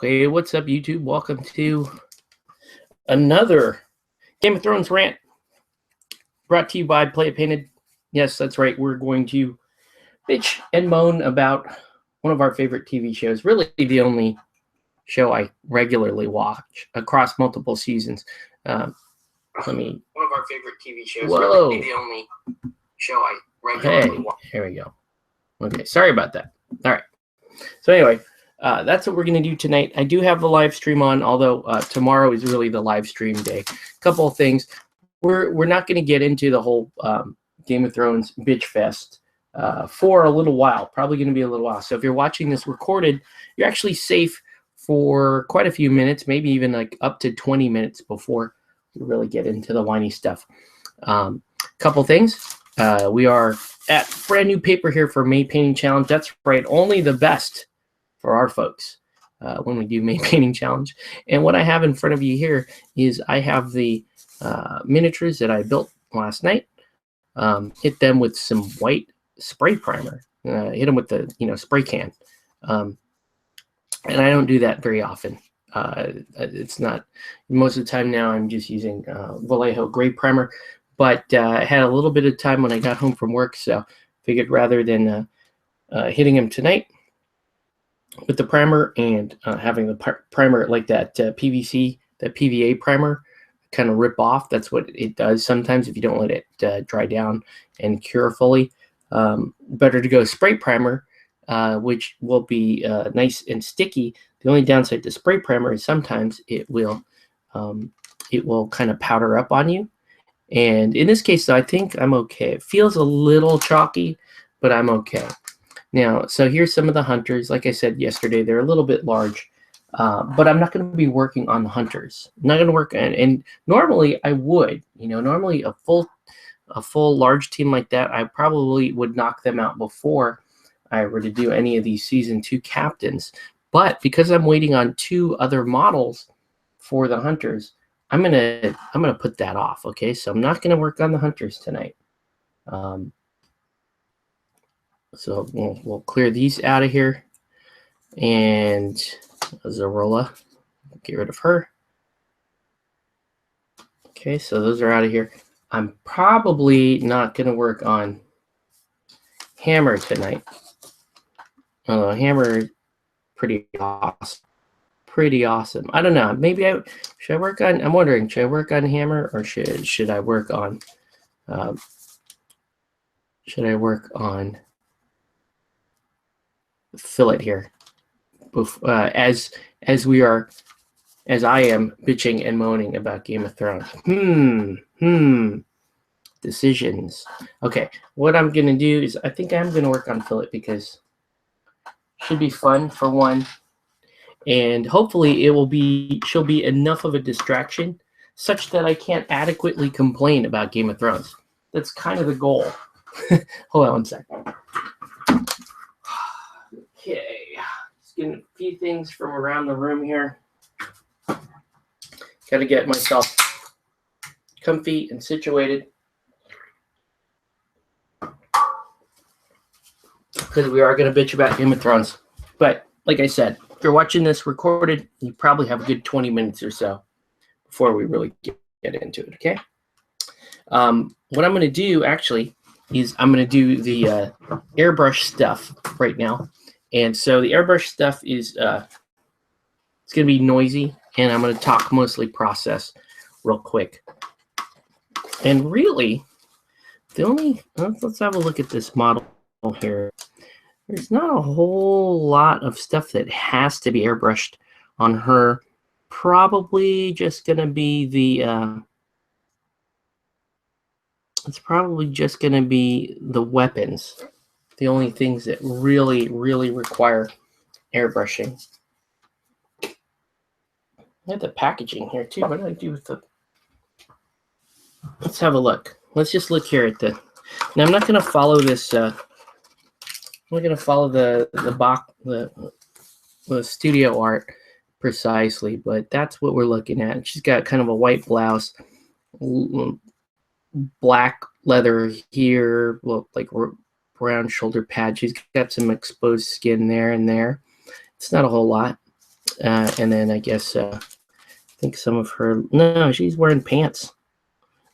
Hey, what's up, YouTube? Welcome to another Game of Thrones rant brought to you by Play It Painted. Yes, that's right. We're going to bitch and moan about one of our favorite TV shows, really the only show I regularly watch across multiple seasons. One of our favorite TV shows, really the only show I regularly watch. Here we go. Okay, sorry about that. All right. So anyway, that's what we're going to do tonight. I do have the live stream on, although tomorrow is really the live stream day. A couple of things. We're not going to get into the whole Game of Thrones bitch fest for a little while. Probably going to be a little while. So if you're watching this recorded, you're actually safe for quite a few minutes, maybe even like up to 20 minutes before we really get into the whiny stuff. Couple things. We are at brand new paper here for May Painting Challenge. That's right, only the best for our folks when we do May Painting Challenge. And what I have in front of you here is I have the miniatures that I built last night. Hit them with some white spray primer. Hit them with the spray can. And I don't do that very often. It's not most of the time now. I'm just using Vallejo gray primer. But I had a little bit of time when I got home from work, so figured rather than hitting him tonight with the primer and having the primer like that PVC, that PVA primer kind of rip off. That's what it does sometimes if you don't let it dry down and cure fully. Better to go spray primer, which will be nice and sticky. The only downside to spray primer is sometimes it will kind of powder up on you. And in this case, though, I think I'm okay. It feels a little chalky, but I'm okay. Now, so here's some of the hunters. Like I said yesterday, they're a little bit large, but I'm not going to be working on the hunters. I'm not going to work on, and normally I would. Normally a full large team like that, I probably would knock them out before I were to do any of these season 2 captains. But because I'm waiting on 2 other models for the hunters, I'm gonna put that off. Okay, so I'm not gonna work on the hunters tonight. So we'll clear these out of here, and Zarola, get rid of her. Okay, so those are out of here. I'm probably not gonna work on Hammer tonight. Although Hammer, pretty awesome. Pretty awesome. I don't know. Maybe should I work on? I'm wondering, should I work on Hammer or should I work on? Should I work on Fillet here? As I am bitching and moaning about Game of Thrones. Decisions. Okay. What I'm gonna do is I think I'm gonna work on Fillet because it should be fun for one. And hopefully she'll be enough of a distraction such that I can't adequately complain about Game of Thrones. That's kind of the goal. Hold on one second. Okay, just getting a few things from around the room here. Got to get myself comfy and situated because we are going to bitch about Game of Thrones. But like I said, if you're watching this recorded, you probably have a good 20 minutes or so before we really get into it, okay? What I'm going to do, actually, is I'm going to do the airbrush stuff right now. And so the airbrush stuff is it's going to be noisy, and I'm going to talk mostly process real quick. And really, let's have a look at this model here. There's not a whole lot of stuff that has to be airbrushed on her. Probably just going to be the it's probably just going to be the weapons. The only things that really, really require airbrushing. I have the packaging here too. What did I do with the... Let's have a look. Let's just look here at the... Now I'm not going to follow this... We're going to follow the studio art precisely, but that's what we're looking at. She's got kind of a white blouse, black leather here, well, like brown shoulder pad. She's got some exposed skin there and there. It's not a whole lot. and then I guess I think some of her. No, she's wearing pants,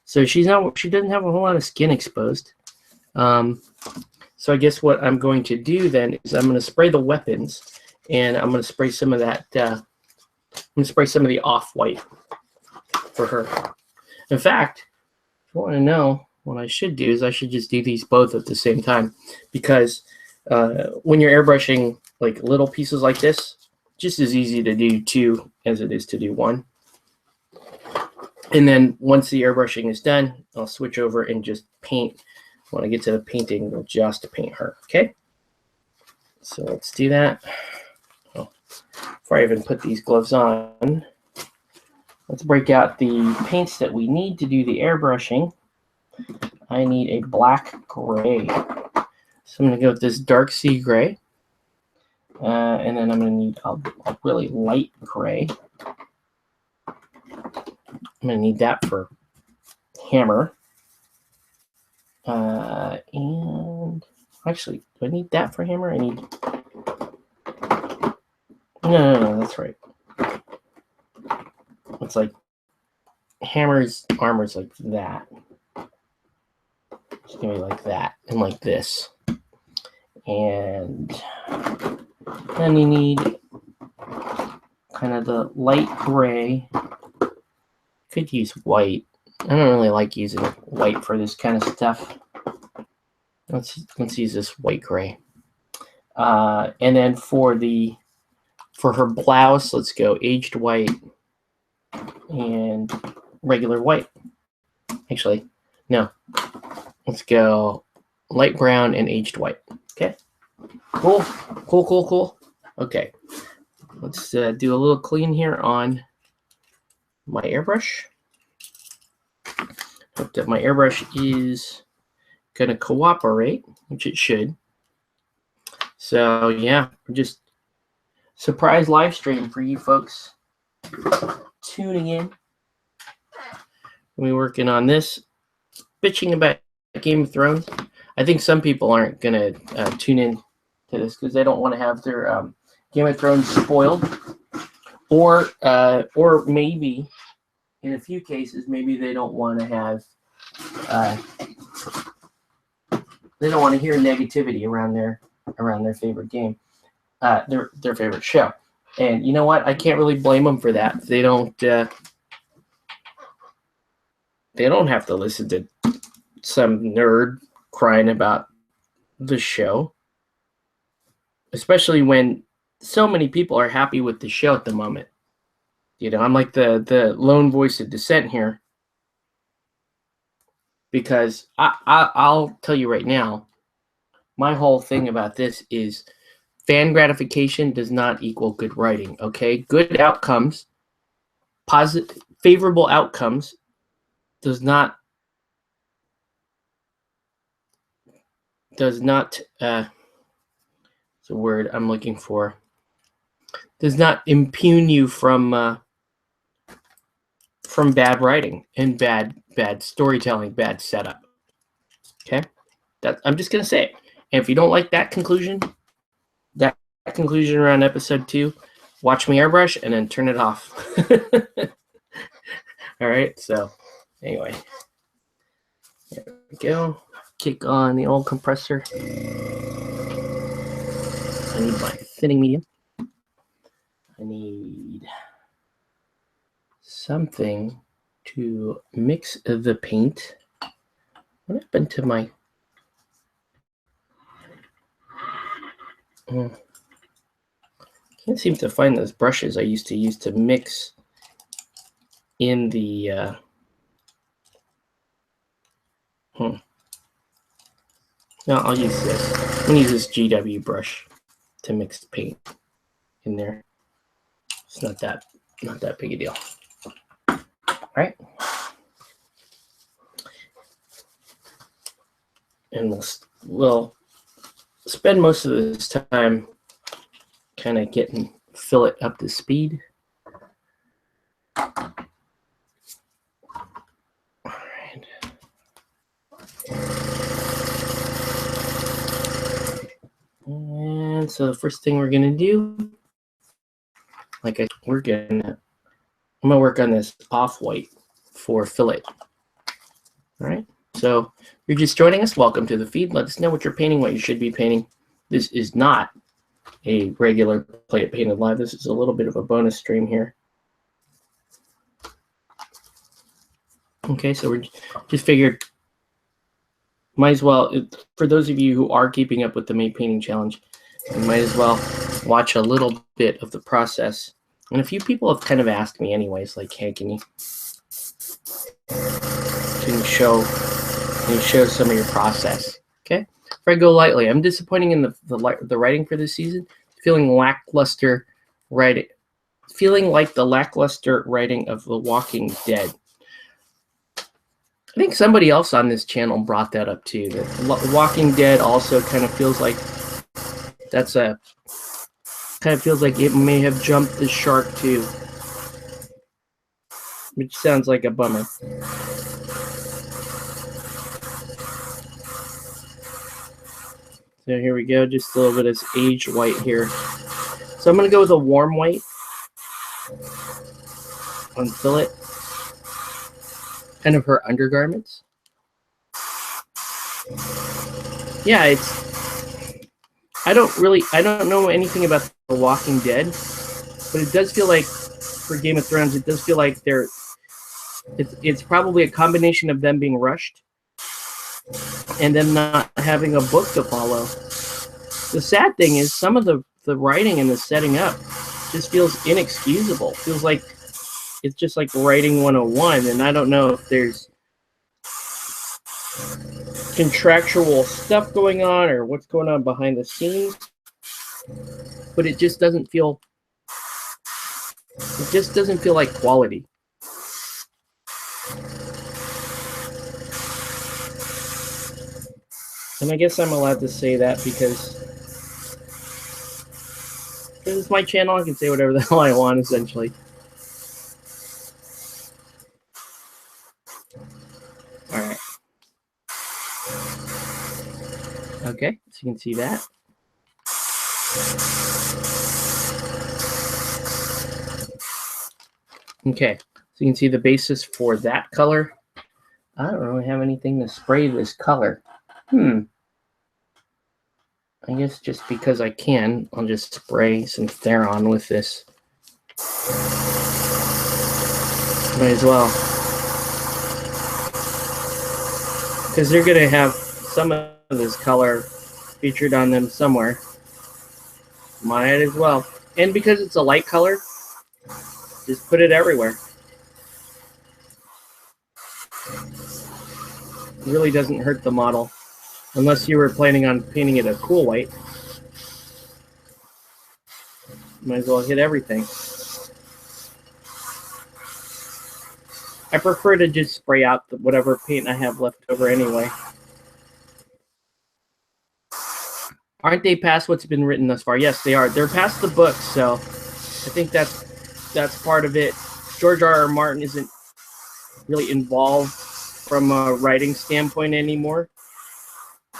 so she doesn't have a whole lot of skin exposed. So I guess what I'm going to do then is I'm going to spray the weapons, and I'm going to spray some of that. I'm going to spray some of the off-white for her. In fact, if you want to know what I should do is I should just do these both at the same time, because when you're airbrushing like little pieces like this, just as easy to do 2 as it is to do 1. And then once the airbrushing is done, I'll switch over and just paint. When I get to the painting, we'll just paint her. Okay. So let's do that. Oh, before I even put these gloves on, let's break out the paints that we need to do the airbrushing. I need a black gray. So I'm going to go with this dark sea gray. And then I'm going to need a really light gray. I'm going to need that for hammer. And actually, do I need that for hammer? I need... No, that's right. It's like hammer's armor's like that. It's going to be like that and like this. And then you need kind of the light gray. Could use white. I don't really like using white for this kind of stuff. Let's use this white gray. And then for her blouse, let's go aged white and regular white. Actually, no. Let's go light brown and aged white. Okay. Cool. Okay. Let's do a little clean here on my airbrush. Hope that my airbrush is going to cooperate, which it should. So yeah, just surprise live stream for you folks tuning in. We're working on this, bitching about Game of Thrones. I think some people aren't going to tune in to this because they don't want to have their Game of Thrones spoiled, or maybe in a few cases maybe they don't want to have they don't want to hear negativity around their favorite game, their favorite show. And you know what? I can't really blame them for that. They don't have to listen to some nerd crying about the show, especially when so many people are happy with the show at the moment. You know, I'm like the lone voice of dissent here, because I'll tell you right now, my whole thing about this is fan gratification does not equal good writing. Okay, good outcomes, favorable outcomes, does not it's a word I'm looking for, does not impugn you from bad writing and bad storytelling, bad setup. Okay, I'm just gonna say it. And if you don't like that conclusion around episode 2, watch me airbrush and then turn it off. All right. So anyway, there we go. Kick on the old compressor. I need my thinning medium. I need something to mix the paint. What happened to my... Can't seem to find those brushes I used to use to mix in the... No, I'll use this. I'm going to use this GW brush to mix the paint in there. It's not that big a deal. All right. And we'll spend most of this time kind of fill it up to speed. All right. And so the first thing we're going to do like I'm gonna work on this off-white for fillet. All right. So you're just joining us. Welcome to the feed. Let us know what you're painting, what you should be painting. This is not a regular Play It Painted Live. This is a little bit of a bonus stream here. Okay, so we're just figured, might as well, for those of you who are keeping up with the May Painting Challenge, you might as well watch a little bit of the process. And a few people have kind of asked me anyways, like, hey, can you show some of your process? Okay, if I go lightly, I'm disappointing in the writing for this season. Feeling lackluster writing, feeling like the lackluster writing of The Walking Dead. I think somebody else on this channel brought that up too. That Walking Dead also kind of feels like it may have jumped the shark too, which sounds like a bummer. So here we go, just a little bit of aged white here. So I'm going to go with a warm white on fillet, kind of her undergarments. Yeah, I don't know anything about The Walking Dead, but it does feel like, for Game of Thrones, it does feel like it's probably a combination of them being rushed and them not having a book to follow. The sad thing is some of the writing and the setting up just feels inexcusable. Feels like it's just like writing 101, and I don't know if there's contractual stuff going on or what's going on behind the scenes, but it just doesn't feel like quality. And I guess I'm allowed to say that because it's my channel. I can say whatever the hell I want, essentially. All right. Okay, so you can see that. Okay, so you can see the basis for that color. I don't really have anything to spray this color. I guess just because I can, I'll just spray some Theron with this. Might as well. Because they're going to have some of this color featured on them somewhere. Might as well. And because it's a light color, just put it everywhere. It really doesn't hurt the model. Unless you were planning on painting it a cool white. Might as well hit everything. I prefer to just spray out whatever paint I have left over anyway. Aren't they past what's been written thus far? Yes, they are. They're past the book, so I think that's part of it. George R.R. Martin isn't really involved from a writing standpoint anymore.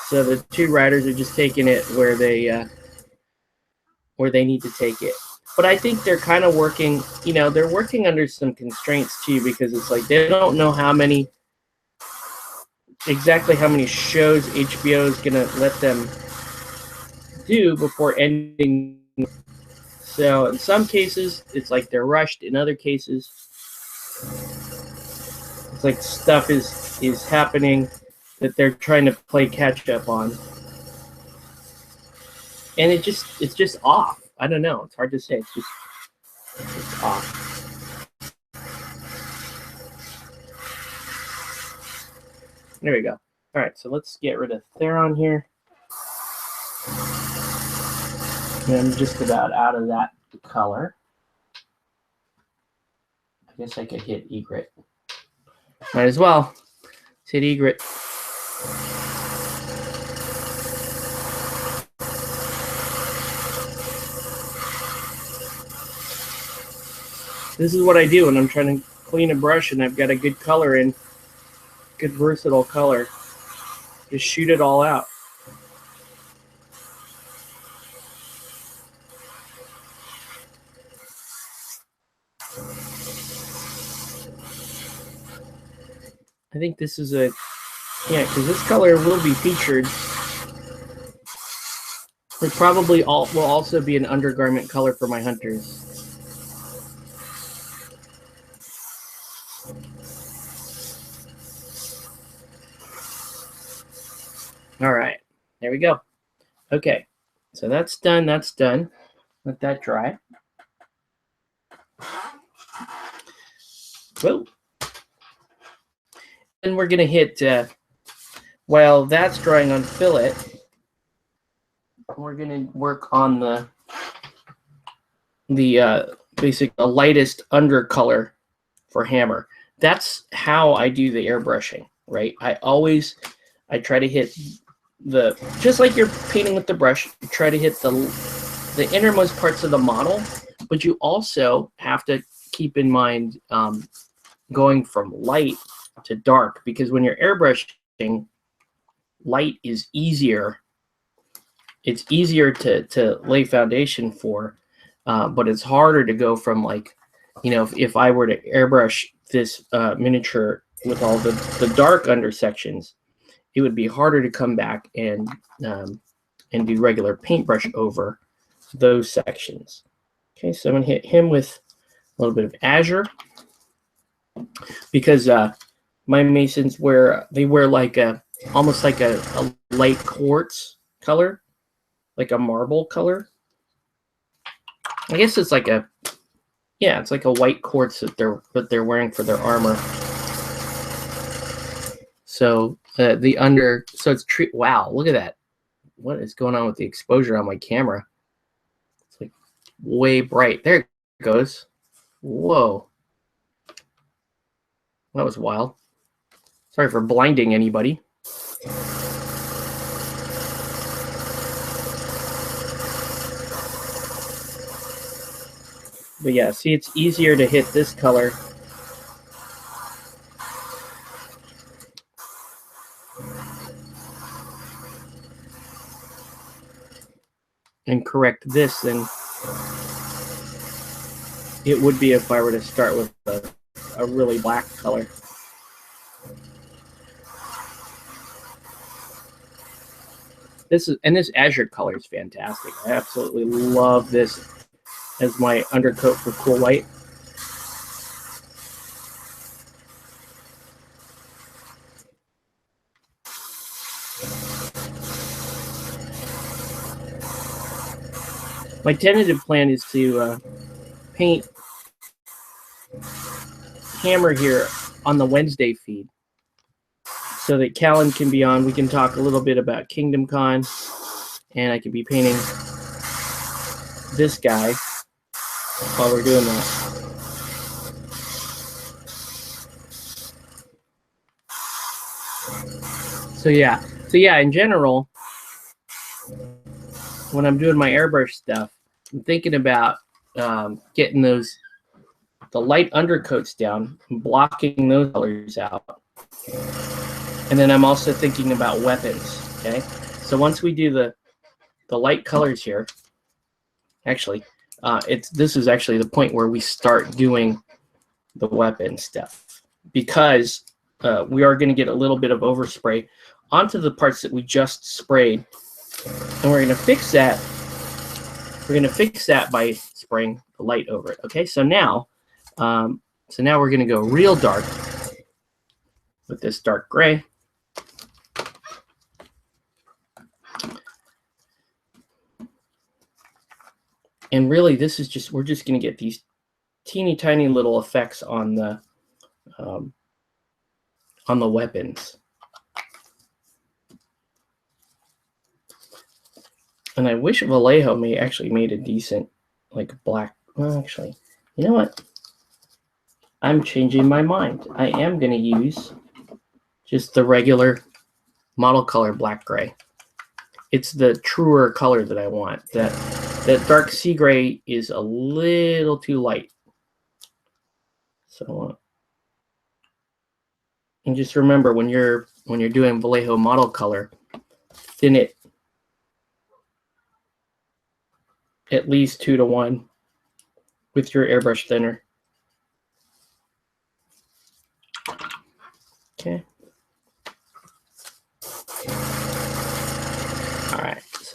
So the two writers are just taking it where they need to take it. But I think they're kind of working, they're working under some constraints too, because it's like they don't know exactly how many shows HBO is going to let them do before ending. So in some cases, it's like they're rushed. In other cases, it's like stuff is happening that they're trying to play catch up on. And it's just off. I don't know. It's hard to say. It's just off. There we go. All right, so let's get rid of Theron here. And I'm just about out of that color. I guess I could hit egret. Might as well. Let's hit egret. This is what I do when I'm trying to clean a brush and I've got a good color in, good versatile color. Just shoot it all out. I think this is a, yeah, because this color will be featured. It probably will also be an undergarment color for my hunters. All right, there we go. Okay, so that's done. That's done. Let that dry. Whoa. Then we're gonna hit, while that's drying on fillet, we're gonna work on the basic, the lightest undercolor for hammer. That's how I do the airbrushing, right? I try to hit the, just like you're painting with the brush, you try to hit the innermost parts of the model, but you also have to keep in mind going from light to dark, because when you're airbrushing, light is easier. It's easier to lay foundation for, but it's harder to go from, like, you know, if I were to airbrush this miniature with all the dark intersections, it would be harder to come back and do regular paintbrush over those sections. Okay, so I'm gonna hit him with a little bit of azure, because my masons wear like almost like a light quartz color, like a marble color. I guess it's like a, yeah, it's like a white quartz that they're wearing for their armor. So so it's wow, look at that. What is going on with the exposure on my camera? It's like way bright. There it goes. Whoa. That was wild. Sorry for blinding anybody. But yeah, see, it's easier to hit this color and correct this than it would be if I were to start with a really black color. This azure color is fantastic. I absolutely love this as my undercoat for cool white. My tentative plan is to paint hammer here on the Wednesday feed, so that Callan can be on. We can talk a little bit about Kingdom Con, and I could be painting this guy while we're doing that. So yeah, in general, when I'm doing my airbrush stuff, I'm thinking about getting the light undercoats down and blocking those colors out. And then I'm also thinking about weapons, okay? So once we do the light colors here, actually, this is actually the point where we start doing the weapon stuff, because we are going to get a little bit of overspray onto the parts that we just sprayed, and we're going to fix that. We're going to fix that by spraying the light over it. Okay, so now we're going to go real dark with this dark gray. And really, this is just, we're just going to get these teeny tiny little effects on the weapons. And I wish Vallejo actually made a decent, like, black. Well, actually, you know what? I'm changing my mind. I am going to use just the regular model color black gray. It's the truer color that I want. That dark sea gray is a little too light. So, and just remember, when you're doing Vallejo model color, thin it at least 2 to 1 with your airbrush thinner. Okay.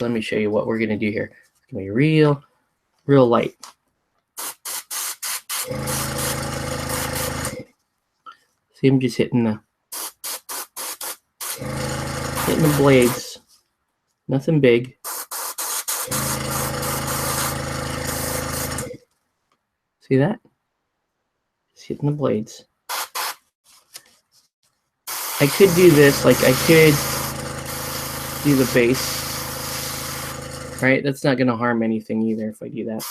let me show you what we're gonna do here. It's gonna be real light. See, I'm just hitting the blades. Nothing big. See that? Just hitting the blades. I could do this, like I could do the base. Right? That's not going to harm anything either if I do that.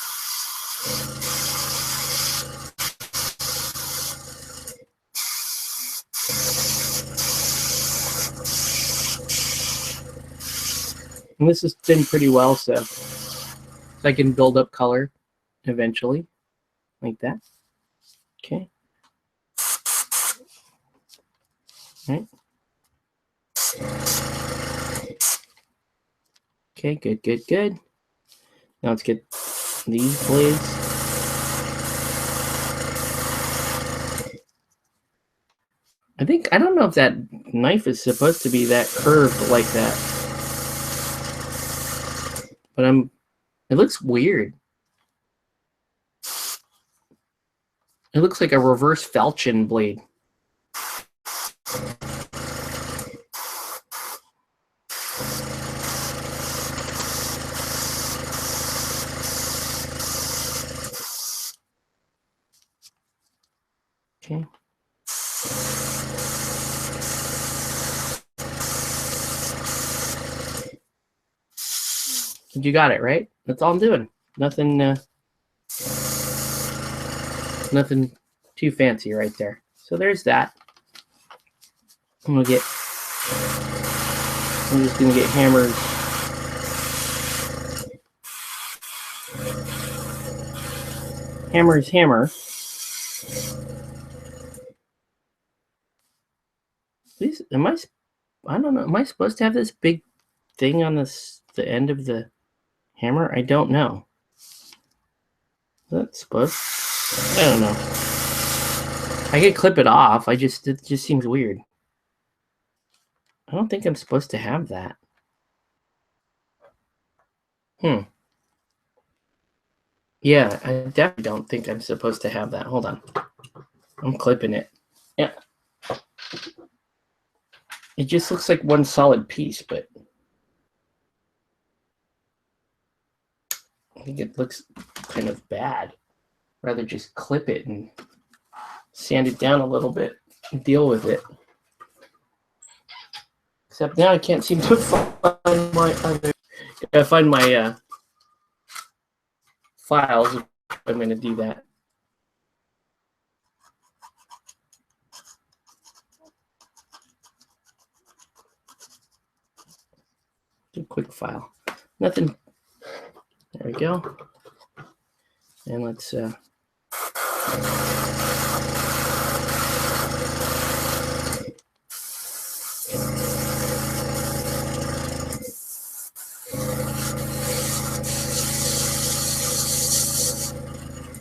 And this has been pretty well, so I can build up color eventually, like that. Okay. All right. Okay, good. Now let's get these blades. I don't know if that knife is supposed to be that curved like that. But it looks weird. It looks like a reverse falchion blade. Okay. You got it, right? That's all I'm doing. Nothing too fancy right there. So there's that. I'm just gonna get hammers. Hammer. Please, I don't know. Am I supposed to have this big thing on the end of the hammer? I don't know. That's supposed. I don't know. I could clip it off. It just seems weird. I don't think I'm supposed to have that. Yeah, I definitely don't think I'm supposed to have that. Hold on. I'm clipping it. Yeah. It just looks like one solid piece, but I think it looks kind of bad. Rather just clip it and sand it down a little bit and deal with it. Except now I can't seem to find my other. Gotta find my files if I'm going to do that. Do a quick file. Nothing. There we go. And let's yeah,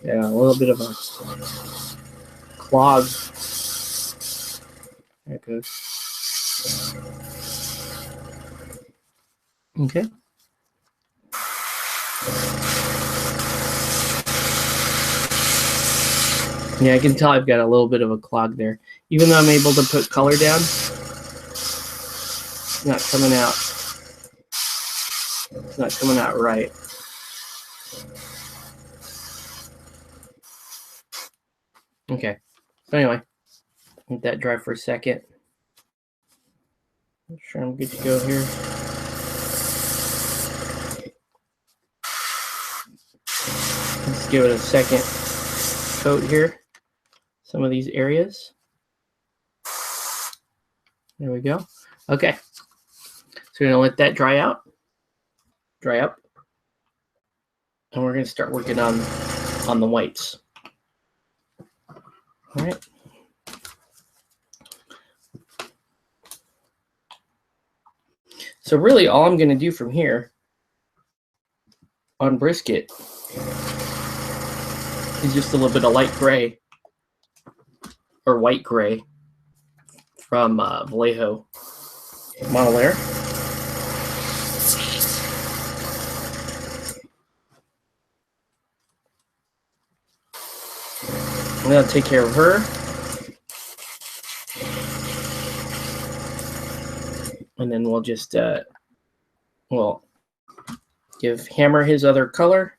a little bit of a clog. There it goes. Okay. Yeah, I can tell I've got a little bit of a clog there. Even though I'm able to put color down, it's not coming out. It's not coming out right. Okay. So anyway, let that dry for a second. Make sure I'm good to go here. Let's give it a second coat here. Some of these areas. There we go. Okay. So we're gonna let that dry up. And we're gonna start working on the whites. All right. So really all I'm gonna do from here on brisket is just a little bit of light gray or white gray from Vallejo monolayer. I'm going to take care of her. And then we'll just, we'll give Hammer his other color.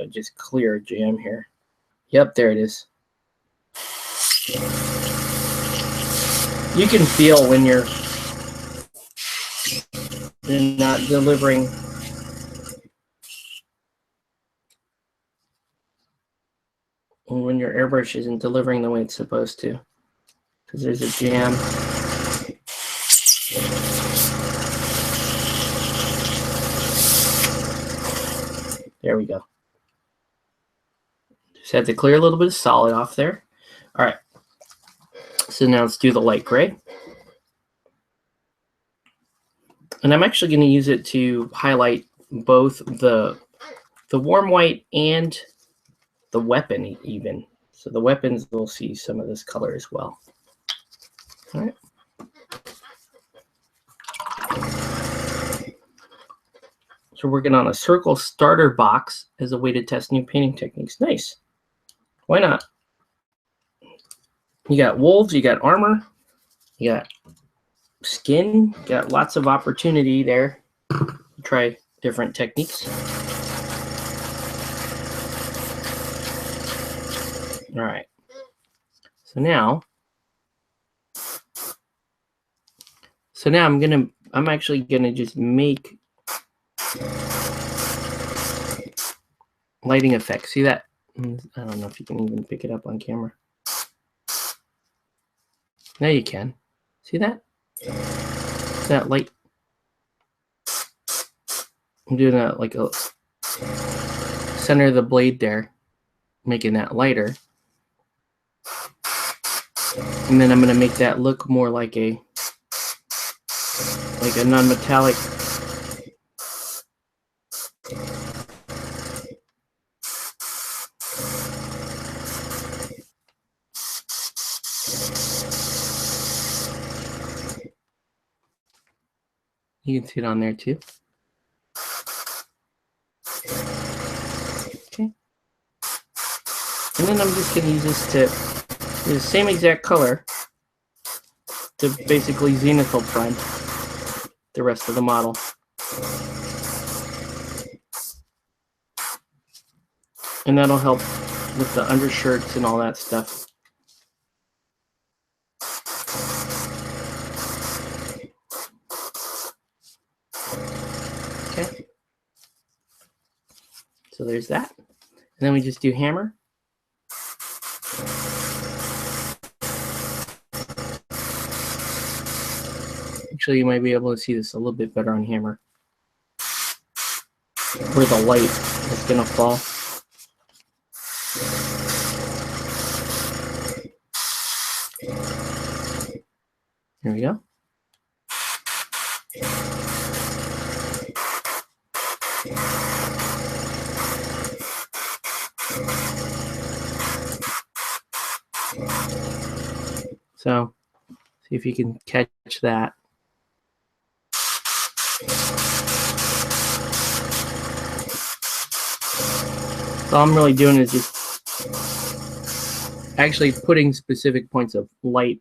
Just clear jam here. Yep, there it is. You can feel when you're not delivering. When your airbrush isn't delivering the way it's supposed to, because there's a jam. There we go. Just had to clear a little bit of solid off there. All right. So now let's do the light gray. And I'm actually going to use it to highlight both the warm white and the weapon even. So the weapons will see some of this color as well. All right. So we're working on a circle starter box as a way to test new painting techniques. Nice. Why not? You got wolves, you got armor, you got skin, you got lots of opportunity there to try different techniques. All right. So now I'm actually gonna just make lighting effects. See that? I don't know if you can even pick it up on camera. Now you can. See that? That light. I'm doing that like a center of the blade there, making that lighter. And then I'm going to make that look more like a non-metallic. You can see it on there too. Okay. And then I'm just going to use this to use the same exact color to basically zenithal prime the rest of the model. And that'll help with the undershirts and all that stuff. Okay. So there's that. And then we just do hammer. Actually, you might be able to see this a little bit better on hammer, where the light is going to fall. Here we go. So, see if you can catch that. So all I'm really doing is just actually putting specific points of light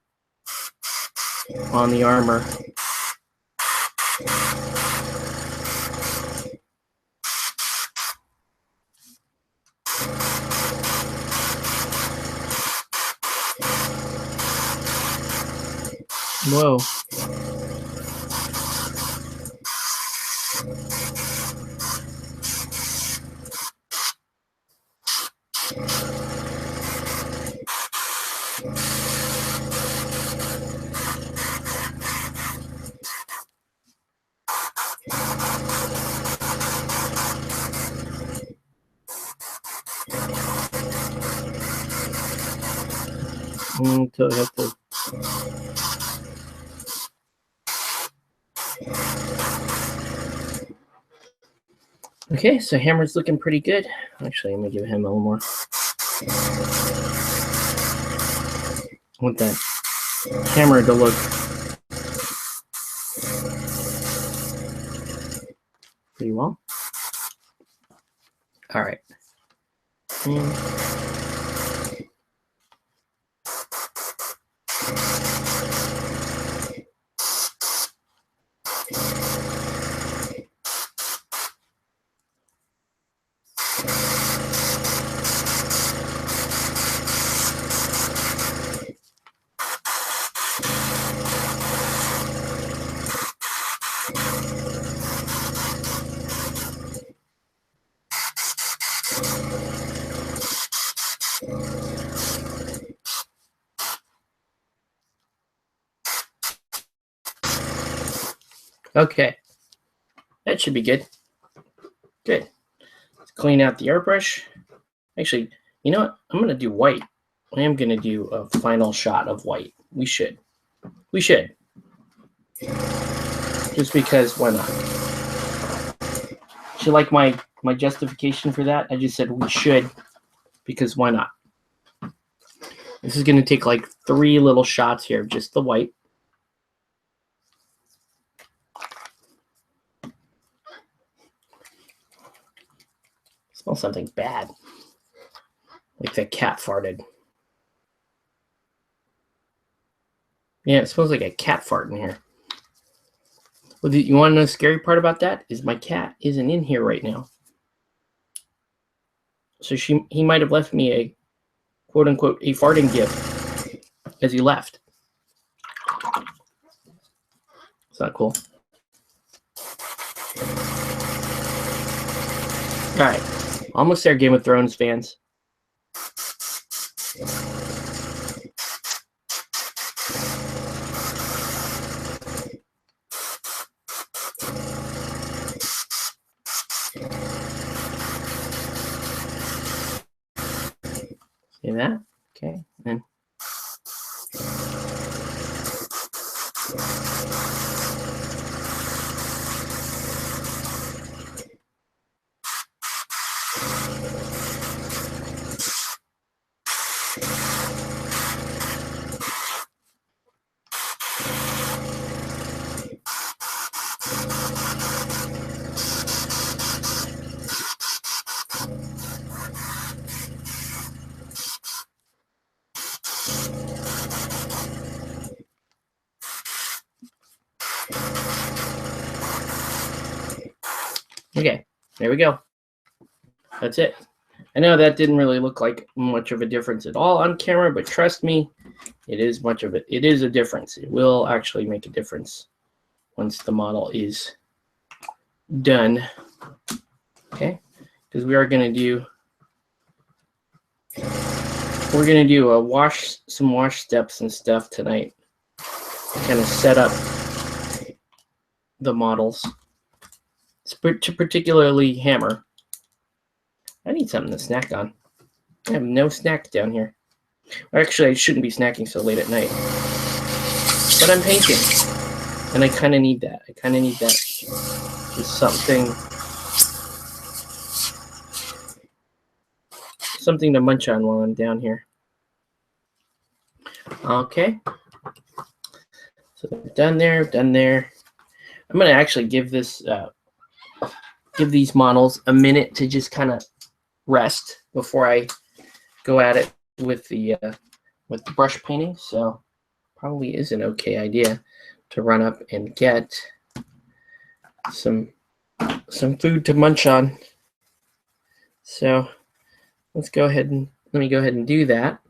on the armor. Whoa. Until I have to. Okay, so hammer's looking pretty good. Actually, I'm gonna give him a little more. I want that hammer to look pretty well. All right. And okay, that should be good. Good. Let's clean out the airbrush. Actually, you know what? I'm going to do white. I am going to do a final shot of white. We should. Just because, why not? Do you like my justification for that? I just said we should because why not? This is going to take like 3 little shots here of just the white. Smells something bad. Like that cat farted. Yeah, it smells like a cat fart in here. Well, you want to know the scary part about that? Is my cat isn't in here right now. So he might have left me a quote unquote a farting gift as he left. It's not cool. All right, almost there, Game of Thrones fans. See that? Okay, and okay, there we go. That's it. I know that didn't really look like much of a difference at all on camera, but trust me, it is much of it. It is a difference. It will actually make a difference once the model is done. Okay, because we are going to do, we're going to do some wash steps and stuff tonight. Kind of set up the models, to particularly hammer. I need something to snack on. I have no snacks down here. Actually, I shouldn't be snacking so late at night. But I'm painting, and I kind of need that. Just something to munch on while I'm down here. Okay. So done there. I'm gonna actually give these models a minute to just kind of rest before I go at it with the brush painting. So probably is an okay idea to run up and get some food to munch on. So let me go ahead and do that.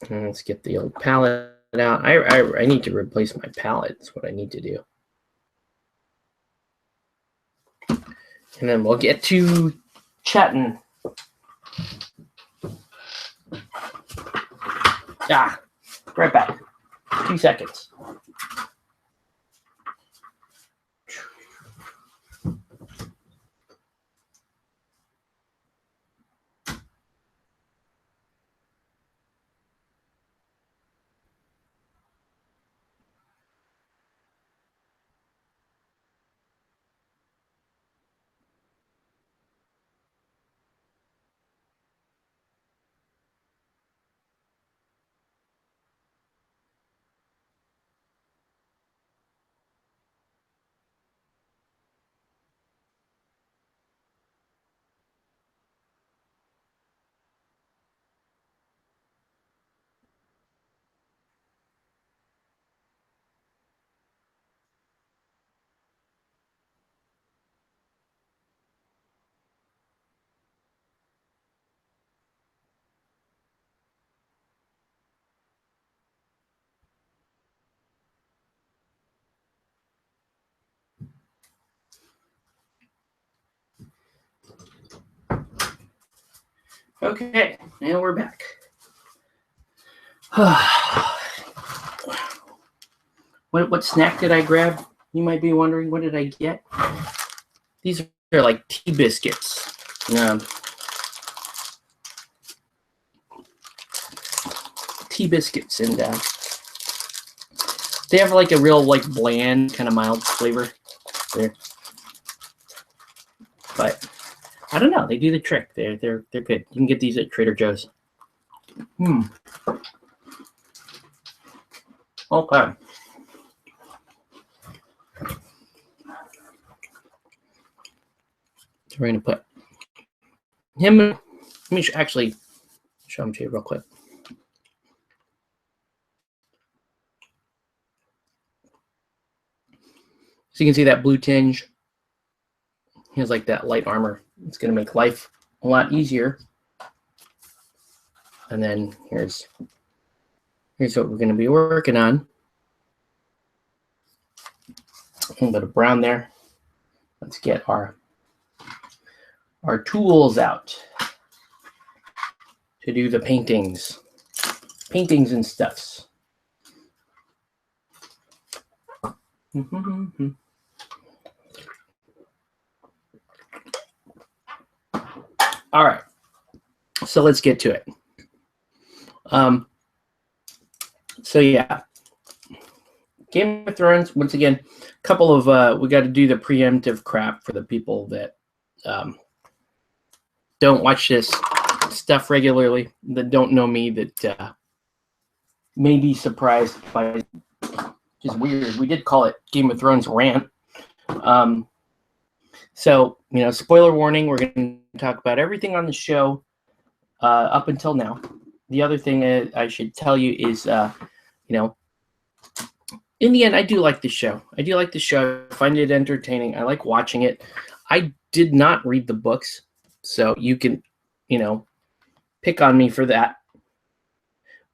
And let's get the old palette out. I need to replace my palette. That's what I need to do. And then we'll get to chatting. Right back. 2 seconds. Okay, now we're back. What snack did I grab? You might be wondering, what did I get? These are like tea biscuits. Tea biscuits, and they have like a real like bland kind of mild flavor there. But I don't know, they do the trick. They're good. You can get these at Trader Joe's. Okay. So we're gonna put him. Let me actually show him to you real quick. So you can see that blue tinge. He has like that light armor. It's gonna make life a lot easier. And then here's what we're gonna be working on. A little bit of brown there. Let's get our tools out to do the paintings and stuffs. All right, so let's get to it. So yeah, Game of Thrones, once again, a couple of we got to do the preemptive crap for the people that don't watch this stuff regularly, that don't know me, that may be surprised by just weird. We did call it Game of Thrones rant. So, spoiler warning, we're going to talk about everything on the show up until now. The other thing I should tell you is, in the end, I do like the show. I find it entertaining. I like watching it. I did not read the books, so you can, pick on me for that.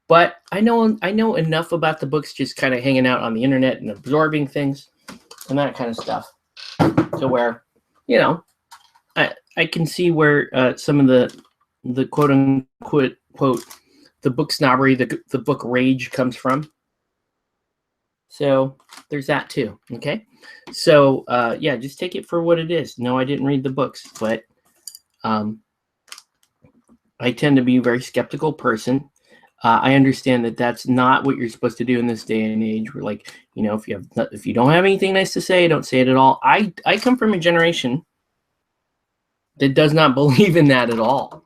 But I know enough about the books, just kind of hanging out on the internet and absorbing things and that kind of stuff, to where, I can see where some of the quote unquote the book snobbery, the book rage comes from. So there's that too. Okay. So yeah, just take it for what it is. No, I didn't read the books, but I tend to be a very skeptical person. I understand that that's not what you're supposed to do in this day and age. We're like, if you don't have anything nice to say, don't say it at all. I come from a generation that does not believe in that at all.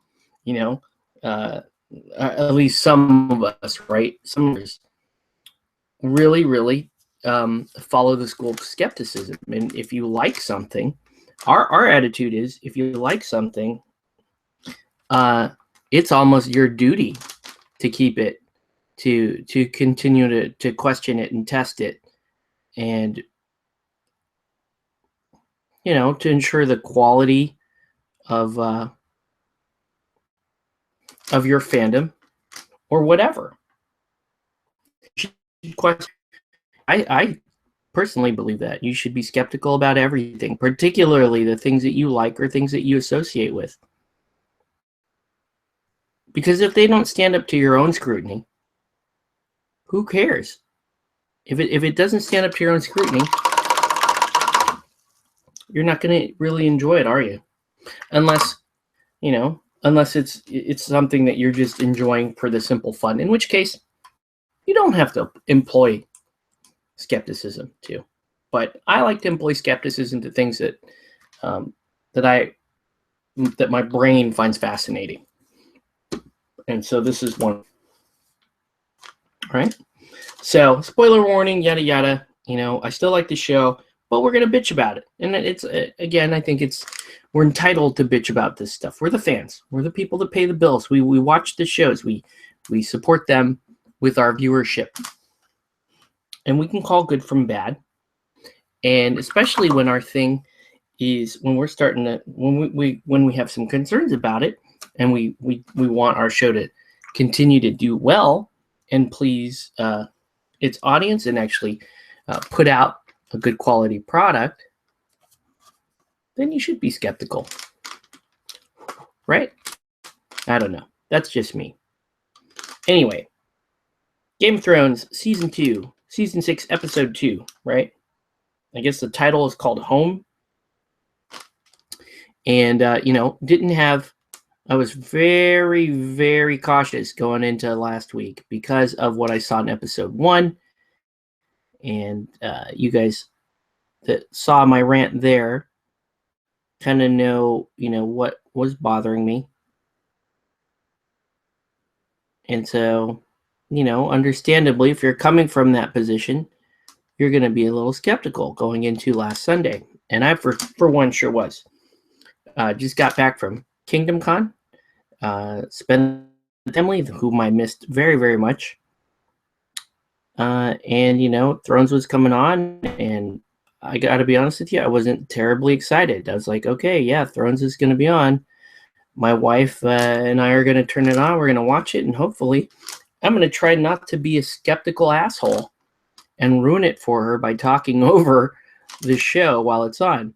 At least some of us, right? Some of us really, really follow the school of skepticism. And if you like something, our attitude is, if you like something, it's almost your duty to keep it, to continue to question it and test it, and to ensure the quality of your fandom or whatever. I personally believe that you should be skeptical about everything, particularly the things that you like or things that you associate with. Because if they don't stand up to your own scrutiny, who cares? If it doesn't stand up to your own scrutiny, you're not going to really enjoy it, are you? Unless it's something that you're just enjoying for the simple fun, in which case you don't have to employ skepticism too. But I like to employ skepticism to things that that my brain finds fascinating. And so this is one. All right. So spoiler warning, yada yada. I still like the show, but we're gonna bitch about it. And it's again, I think we're entitled to bitch about this stuff. We're the fans. We're the people that pay the bills. We watch the shows. We support them with our viewership. And we can call good from bad. And especially when our thing is, when we're starting to, when we have some concerns about it, and we want our show to continue to do well and please its audience, and actually put out a good quality product, then you should be skeptical, right? I don't know. That's just me. Anyway, Game of Thrones Season 2, Season 6, Episode 2, right? I guess the title is called Home. And, didn't have... I was very, very cautious going into last week because of what I saw in Episode 1. And you guys that saw my rant there kind of know, what was bothering me. And so, understandably, if you're coming from that position, you're going to be a little skeptical going into last Sunday. And I, for one, sure was. Just got back from Kingdom Con. Spent with Emily, whom I missed very, very much. And, Thrones was coming on, and I got to be honest with you, I wasn't terribly excited. I was like, okay, yeah, Thrones is going to be on. My wife and I are going to turn it on. We're going to watch it, and hopefully I'm going to try not to be a skeptical asshole and ruin it for her by talking over the show while it's on.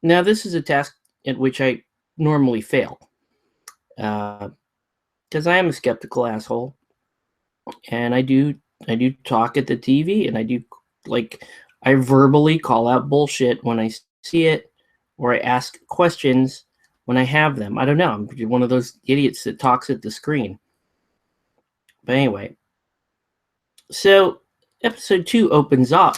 Now, this is a task at which I normally fail because I am a skeptical asshole, and I do talk at the TV, and I verbally call out bullshit when I see it, or I ask questions when I have them. I don't know. I'm one of those idiots that talks at the screen. But anyway, so Episode 2 opens up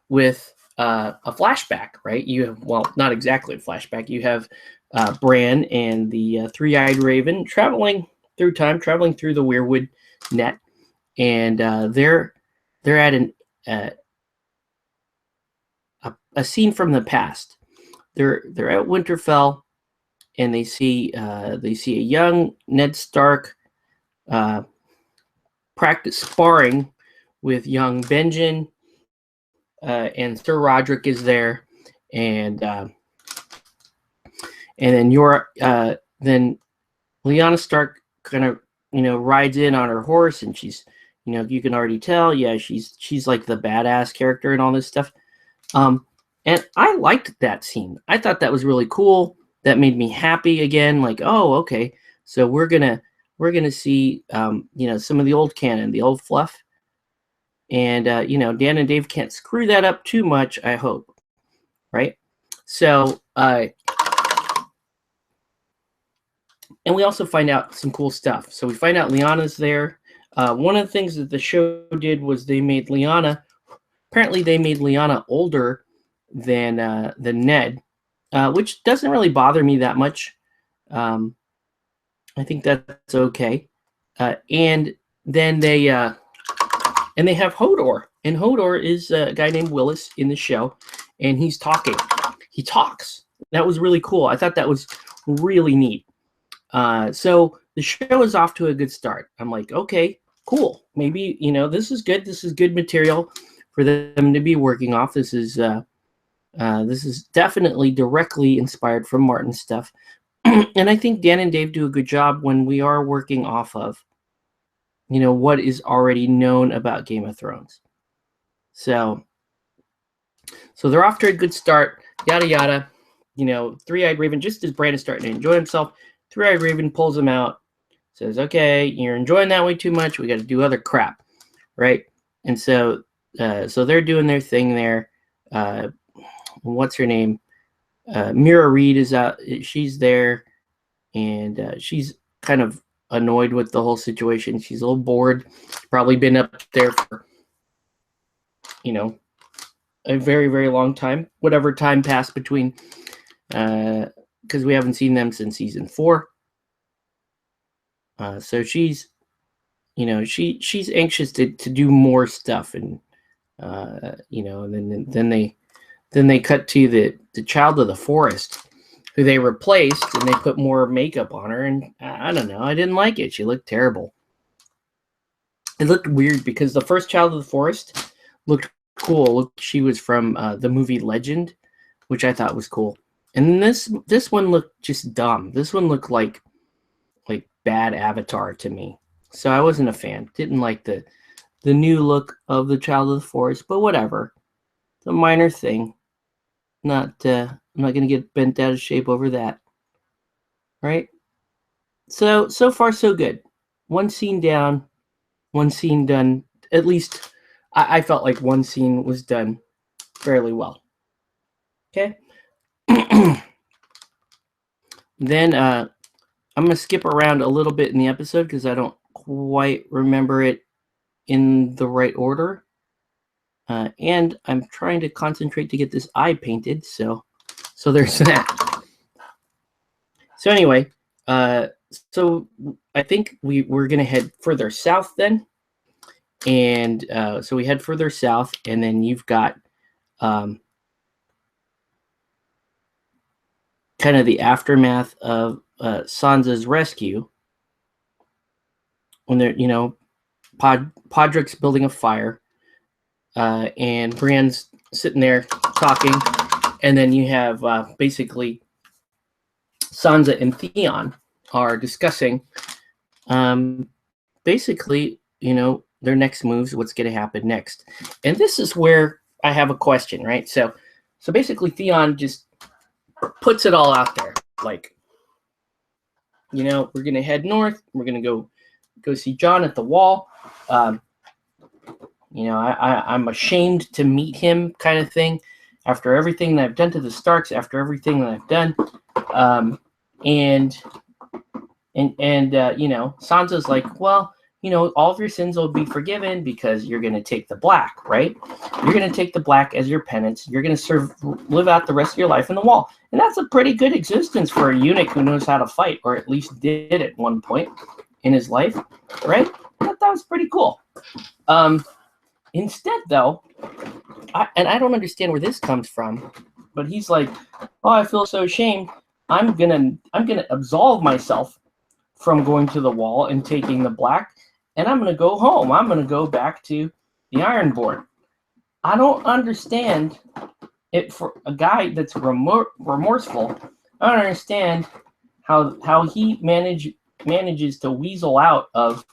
with a flashback, right? You have, well, not exactly a flashback. You have Bran and the three-eyed raven traveling through time, traveling through the Weirwood net, and they're at a scene from the past. They're at Winterfell, and they see a young Ned Stark practice sparring with young Benjen, and Sir Roderick is there, and then then Lyanna Stark kind of rides in on her horse, and she's you can already tell, yeah, she's like the badass character and all this stuff. And I liked that scene. I thought that was really cool. That made me happy again. Like, oh, okay, so we're gonna see some of the old canon, the old fluff, and Dan and Dave can't screw that up too much, I hope, right? So and we also find out some cool stuff. So we find out Lyanna's there. One of the things that the show did was they made Lyanna older than Ned, which doesn't really bother me that much. I think that's okay. And then they have Hodor, and Hodor is a guy named Willis in the show, and he's talking. He talks. That was really cool. I thought that was really neat. So the show is off to a good start. I'm like, okay, cool. Maybe this is good. This is good material for them to be working off. This is definitely directly inspired from Martin's stuff. And I think Dan and Dave do a good job when we are working off of, what is already known about Game of Thrones. So they're off to a good start, yada, yada. Three-eyed raven, just as Bran is starting to enjoy himself, three-eyed raven pulls him out, says, okay, you're enjoying that way too much. We got to do other crap, right? And so they're doing their thing there. What's her name? Mira Reed is out. She's there, and she's kind of annoyed with the whole situation. She's a little bored. Probably been up there for, a very, very long time. Whatever time passed between, because we haven't seen them since season 4. So she's, she's anxious to do more stuff, and and then they cut to the Child of the Forest, who they replaced, and they put more makeup on her, and I don't know, I didn't like it. She looked terrible. It looked weird because the first Child of the Forest looked cool. She was from the movie Legend, which I thought was cool. And this one looked just dumb. This one looked like bad Avatar to me. So I wasn't a fan. Didn't like the new look of the Child of the Forest, but whatever. It's a minor thing. I'm not going to get bent out of shape over that. Right? So far so good. One scene down, one scene done. At least I felt like one scene was done fairly well. Okay. Then I'm gonna skip around a little bit in the episode because I don't quite remember it in the right order. And I'm trying to concentrate to get this eye painted, so there's that. So anyway, so I think we're gonna head further south then, and so we head further south, and then you've got kind of the aftermath of Sansa's rescue when they're, you know, Podrick's building a fire, and Brienne's sitting there talking, and then you have basically Sansa and Theon are discussing basically, you know, their next moves, what's going to happen next. And this is where I have a question, right? So basically Theon just puts it all out there. Like, you know, we're going to head north. We're going to go see Jon at the Wall. You know, I'm ashamed to meet him, kind of thing, after everything that I've done to the Starks, after everything that I've done. And you know, Sansa's like, well, you know, all of your sins will be forgiven because you're going to take the black, right? You're going to take the black as your penance. You're going to live out the rest of your life in the Wall. And that's a pretty good existence for a eunuch who knows how to fight, or at least did at one point in his life, right? I thought that was pretty cool. Instead, though, I don't understand where this comes from, but he's like, oh, I feel so ashamed. I'm gonna absolve myself from going to the Wall and taking the black, and I'm gonna go home. I'm gonna go back to the Ironborn. I don't understand it for a guy that's remorseful. I don't understand how he manages to weasel out of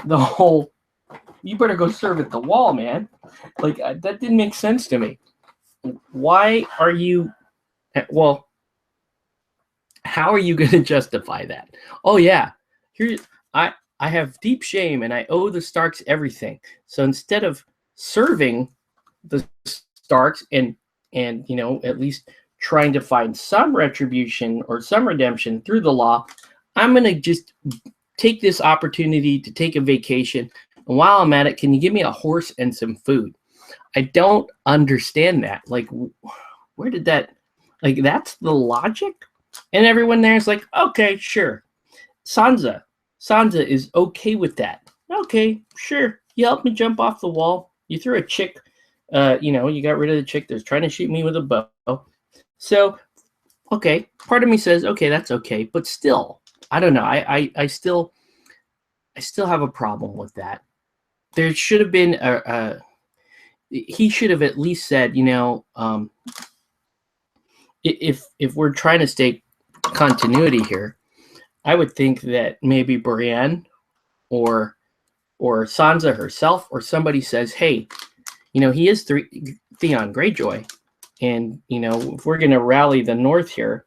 the whole. You better go serve at the Wall, man. Like, that didn't make sense to me. Why are you? Well, how are you going to justify that? Oh yeah, here I have deep shame and I owe the Starks everything. So instead of serving the Starks and you know, at least trying to find some retribution or some redemption through the law, I'm going to just take this opportunity to take a vacation. And while I'm at it, can you give me a horse and some food? I don't understand that. Like, where did that? Like, that's the logic. And everyone there is like, okay, sure. Sansa is okay with that. Okay, sure. You helped me jump off the wall. You threw a chick, you know, you got rid of the chick that's trying to shoot me with a bow. So, okay, part of me says, okay, that's okay. But still, I don't know. I still have a problem with that. There should have been he should have at least said, you know, if we're trying to stay continuity here, I would think that maybe Brienne or Sansa herself or somebody says, hey, you know, he is Theon Greyjoy, and you know, if we're gonna rally the North here,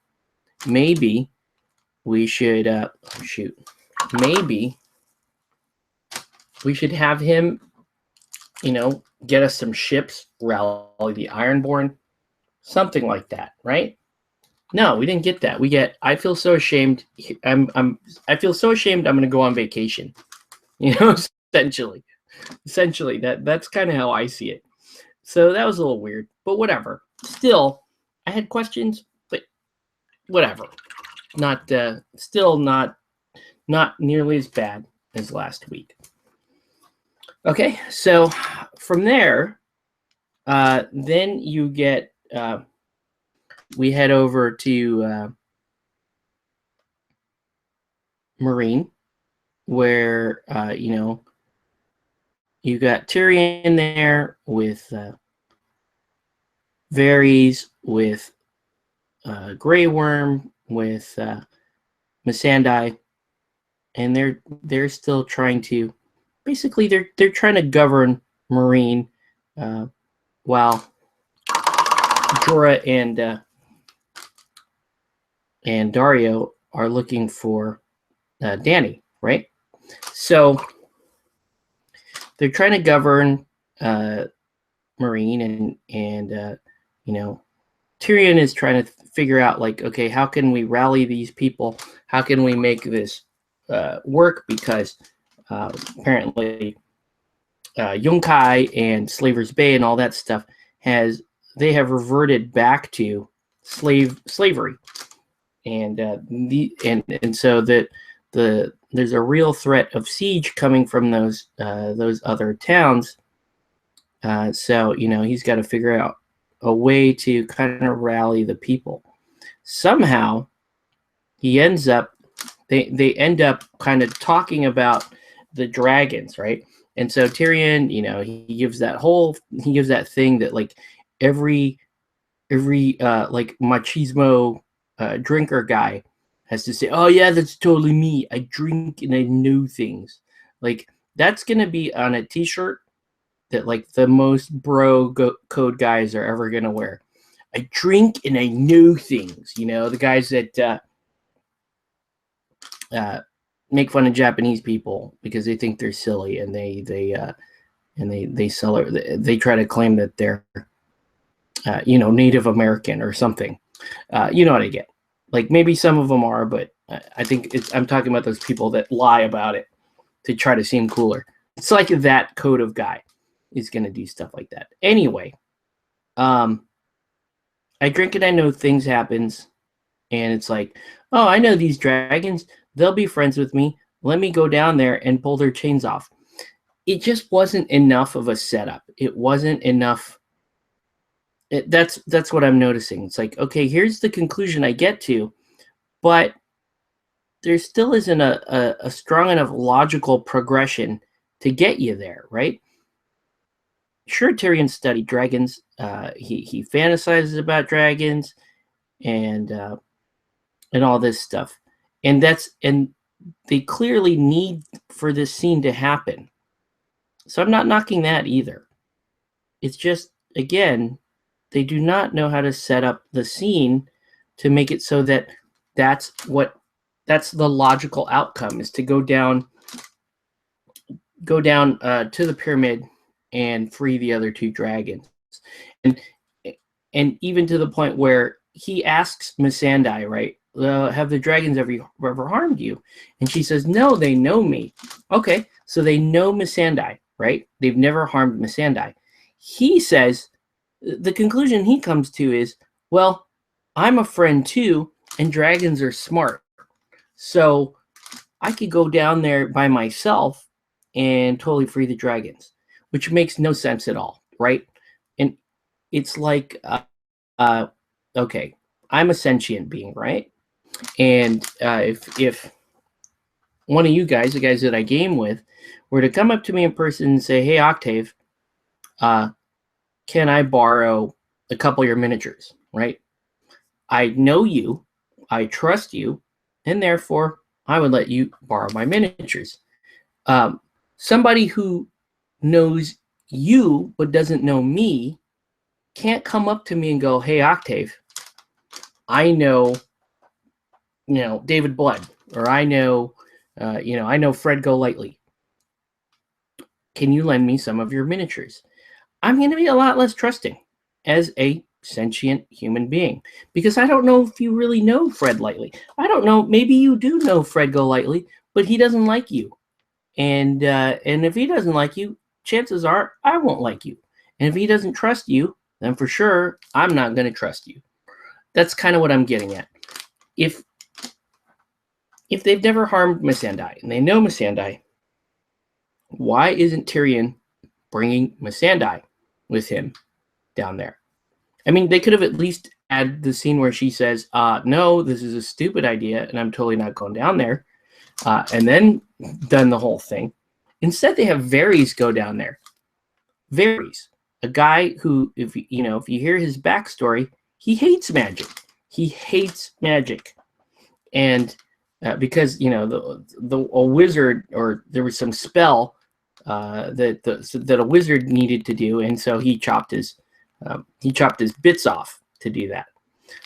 maybe we should maybe we should have him, you know, get us some ships, rally the Ironborn, something like that, right? No, we didn't get that. We get, I feel so ashamed. I feel so ashamed. I'm going to go on vacation. You know, essentially, that's kind of how I see it. So that was a little weird, but whatever. Still, I had questions, but whatever. Not still not nearly as bad as last week. Okay, so from there, then you get. We head over to Marine, where you know, you got Tyrion there with Varys, with Grey Worm, with Missandei, and they're still trying to, basically they're trying to govern Marine, while Jorah and Dario are looking for Dany, right? So they're trying to govern Marine, and Tyrion is trying to figure out, like, okay, how can we rally these people? How can we make this work? Because apparently Yunkai and Slaver's Bay and all that stuff they have reverted back to slavery, and so that there's a real threat of siege coming from those other towns. So he's got to figure out a way to kind of rally the people. Somehow they end up kind of talking about the dragons, right? And so Tyrion, he gives that thing that, like, every like machismo drinker guy has to say, oh yeah, that's totally me. I drink and I know things. Like, that's gonna be on a t-shirt that, like, the most bro code guys are ever gonna wear. I drink and I know things. The guys that make fun of Japanese people because they think they're silly, and they try to claim that they're Native American or something. You know what I get? Like, maybe some of them are, but I think I'm talking about those people that lie about it to try to seem cooler. It's like that code of guy is going to do stuff like that. Anyway, I drink and I know things happens, and it's like, oh, I know these dragons. They'll be friends with me. Let me go down there and pull their chains off. It just wasn't enough of a setup. It wasn't enough. That's what I'm noticing. It's like, okay, here's the conclusion I get to, but there still isn't a strong enough logical progression to get you there, right? Sure, Tyrion studied dragons. He fantasizes about dragons and all this stuff, and they clearly need for this scene to happen. So I'm not knocking that either. It's just, again, they do not know how to set up the scene to make it so that that's the logical outcome, is to go down to the pyramid and free the other two dragons. And even to the point where he asks Missandei, right, have the dragons ever harmed you? And she says, no, they know me. Okay, so they know Missandei, right? They've never harmed Missandei. He says, the conclusion he comes to is, well, I'm a friend too, and dragons are smart. So I could go down there by myself and totally free the dragons, which makes no sense at all, right? And it's like, okay, I'm a sentient being, right? And if one of you guys, the guys that I game with, were to come up to me in person and say, hey, Octave, can I borrow a couple of your miniatures, right? I know you, I trust you, and therefore I would let you borrow my miniatures. Somebody who knows you but doesn't know me can't come up to me and go, hey, Octave, I know David Blood, or I know Fred Golightly. Can you lend me some of your miniatures? I'm going to be a lot less trusting as a sentient human being, because I don't know if you really know Fred Lightly. I don't know. Maybe you do know Fred Golightly, but he doesn't like you. And if he doesn't like you, chances are I won't like you. And if he doesn't trust you, then for sure I'm not going to trust you. That's kind of what I'm getting at. If they've never harmed Missandei and they know Missandei, why isn't Tyrion bringing Missandei with him down there? I mean, they could have at least had the scene where she says, no, this is a stupid idea and I'm totally not going down there, and then done the whole thing. Instead, they have Varys go down there. Varys, a guy who, if you hear his backstory, he hates magic. He hates magic. And because, a wizard, or there was some spell that a wizard needed to do, and so he chopped his bits off to do that.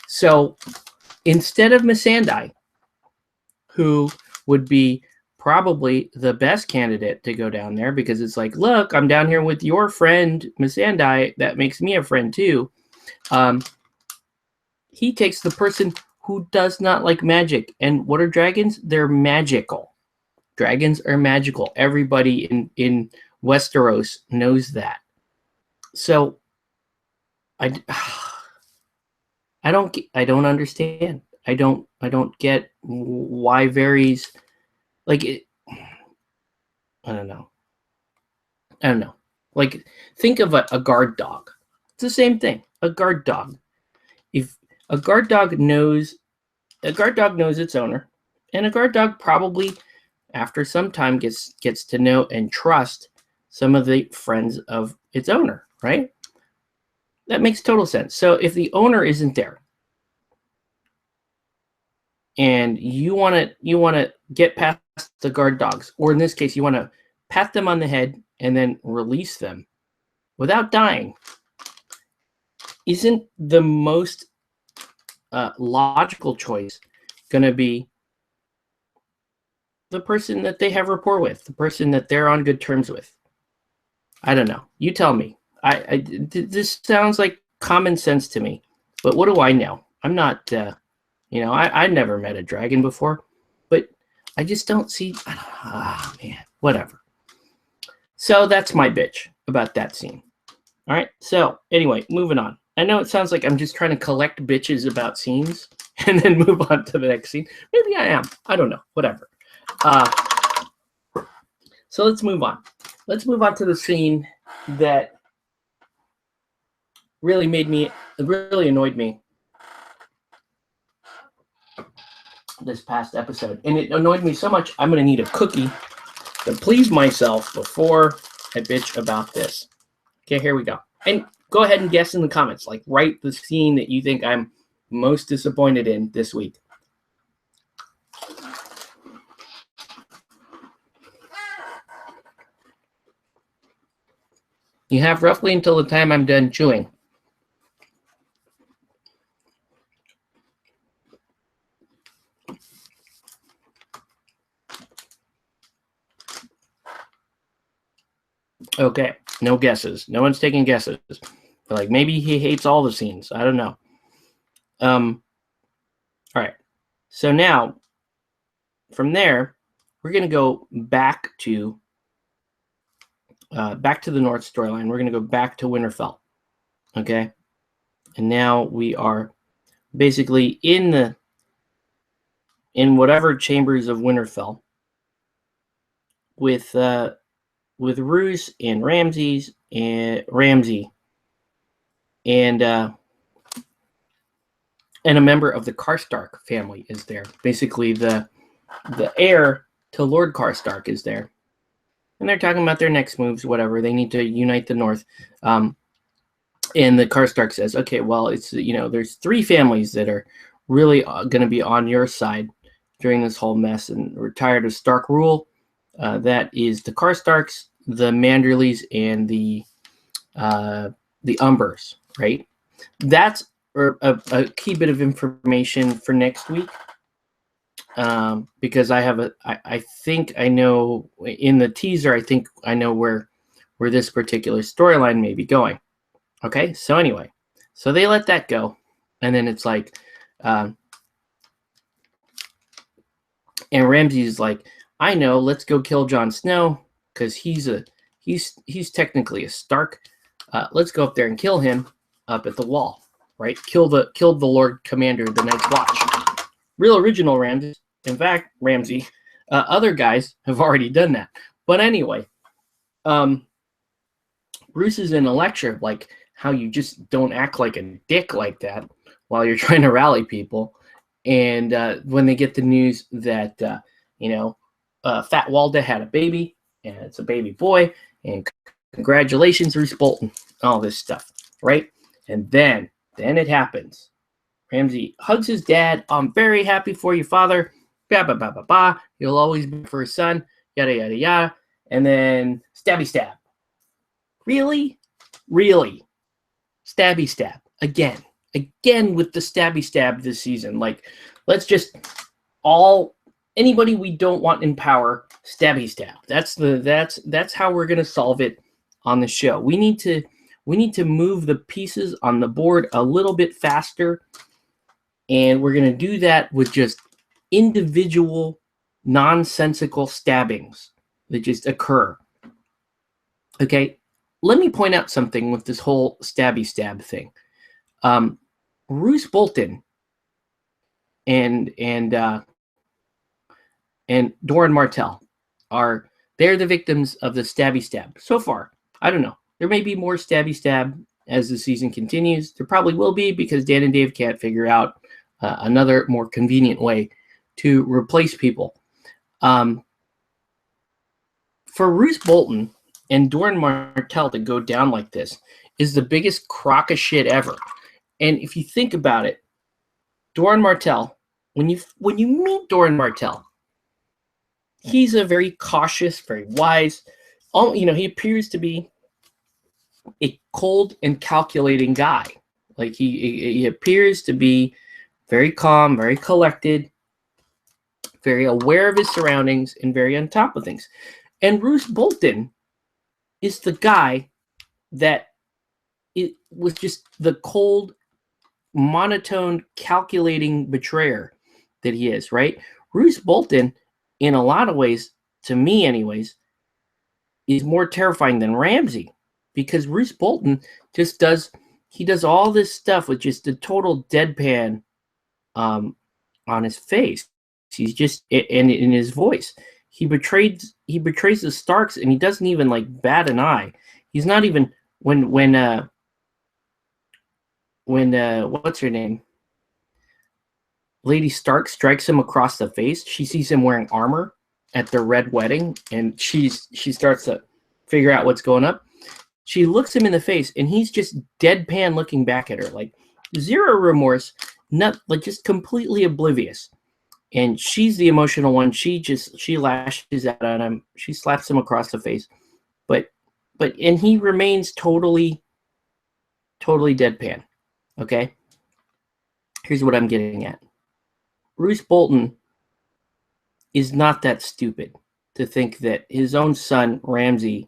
So instead of Missandei, who would be probably the best candidate to go down there, because it's like, look, I'm down here with your friend Missandei. That makes me a friend too. He takes the person who does not like magic. And what are dragons? They're magical. Dragons are magical. Everybody in Westeros knows that. So I don't understand. I don't get why Varys, like it. I don't know. Like, think of a guard dog. It's the same thing. A guard dog. If a guard dog knows its owner, and a guard dog probably after some time gets to know and trust some of the friends of its owner, right? That makes total sense. So if the owner isn't there and you want to get past the guard dogs, or in this case you want to pat them on the head and then release them without dying, isn't the most logical choice going to be the person that they have rapport with, the person that they're on good terms with? I don't know. You tell me. This sounds like common sense to me, but what do I know? I'm not, I never met a dragon before, but I just don't see. Man, whatever. So that's my bitch about that scene. All right. So anyway, moving on. I know it sounds like I'm just trying to collect bitches about scenes and then move on to the next scene. Maybe I am. I don't know. Whatever. So let's move on. Let's move on to the scene that really annoyed me this past episode. And it annoyed me so much, I'm going to need a cookie to please myself before I bitch about this. Okay, here we go. And go ahead and guess in the comments. Like, write the scene that you think I'm most disappointed in this week. You have roughly until the time I'm done chewing. Okay, no guesses. No one's taking guesses. Like, maybe he hates all the scenes. I don't know. All right. So now, from there, we're going to go back to the North storyline. We're going to go back to Winterfell. Okay? And now we are basically in whatever chambers of Winterfell with Roose and Ramsay and a member of the Karstark family is there. Basically, the heir to Lord Karstark is there. And they're talking about their next moves, whatever. They need to unite the North. And the Karstark says, okay, well, it's, there's three families that are really going to be on your side during this whole mess, and we're tired of Stark rule. That is the Karstarks, the Manderleys, and the Umbers, right? That's a key bit of information for next week. Because I think I know in the teaser, I think I know where this particular storyline may be going. Okay, so anyway, so they let that go, and then it's like, and Ramsay's like, I know, let's go kill Jon Snow because he's technically a Stark. Let's go up there and kill him up at the wall, right? Killed the Lord Commander of the Night's Watch. Real original Ramsay. In fact, Ramsay, other guys have already done that. But anyway, Bruce is in a lecture like how you just don't act like a dick like that while you're trying to rally people. And when they get the news that Fat Walda had a baby, and it's a baby boy, and congratulations, Roose Bolton, all this stuff, right? And then it happens. Ramsay hugs his dad. I'm very happy for you, father. Ba ba ba ba ba. He'll always be for his son. Yada yada yada. And then stabby stab. Really? Stabby stab. Again with the stabby stab this season. Like, let's just all anybody we don't want in power, stabby stab. That's how we're gonna solve it on the show. We need to move the pieces on the board a little bit faster, and we're gonna do that with just individual nonsensical stabbings that just occur. Okay, let me point out something with this whole stabby stab thing. Roose Bolton and Doran Martell they're the victims of the stabby stab so far. I don't know. There may be more stabby stab as the season continues. There probably will be, because Dan and Dave can't figure out another more convenient way to replace people. For Roose Bolton and Doran Martell to go down like this is the biggest crock of shit ever. And if you think about it, Doran Martell, when you meet Doran Martell, he's a very cautious, very wise. He appears to be a cold and calculating guy. Like he appears to be very calm, very collected, very aware of his surroundings, and very on top of things. And Roose Bolton is the guy that it was just the cold, monotone, calculating betrayer that he is, right? Roose Bolton, in a lot of ways, to me anyways, is more terrifying than Ramsey, because Roose Bolton just does all this stuff with just a total deadpan on his face. He's just, and in his voice. He betrays the Starks, and he doesn't even like bat an eye. He's not even when what's her name? Lady Stark strikes him across the face. She sees him wearing armor at their red wedding, and she starts to figure out what's going up. She looks him in the face, and he's just deadpan looking back at her, like zero remorse, not like just completely oblivious. And she's the emotional one. She lashes out at him. She slaps him across the face, but he remains totally deadpan. Okay. Here's what I'm getting at. Roose Bolton is not that stupid to think that his own son, Ramsey,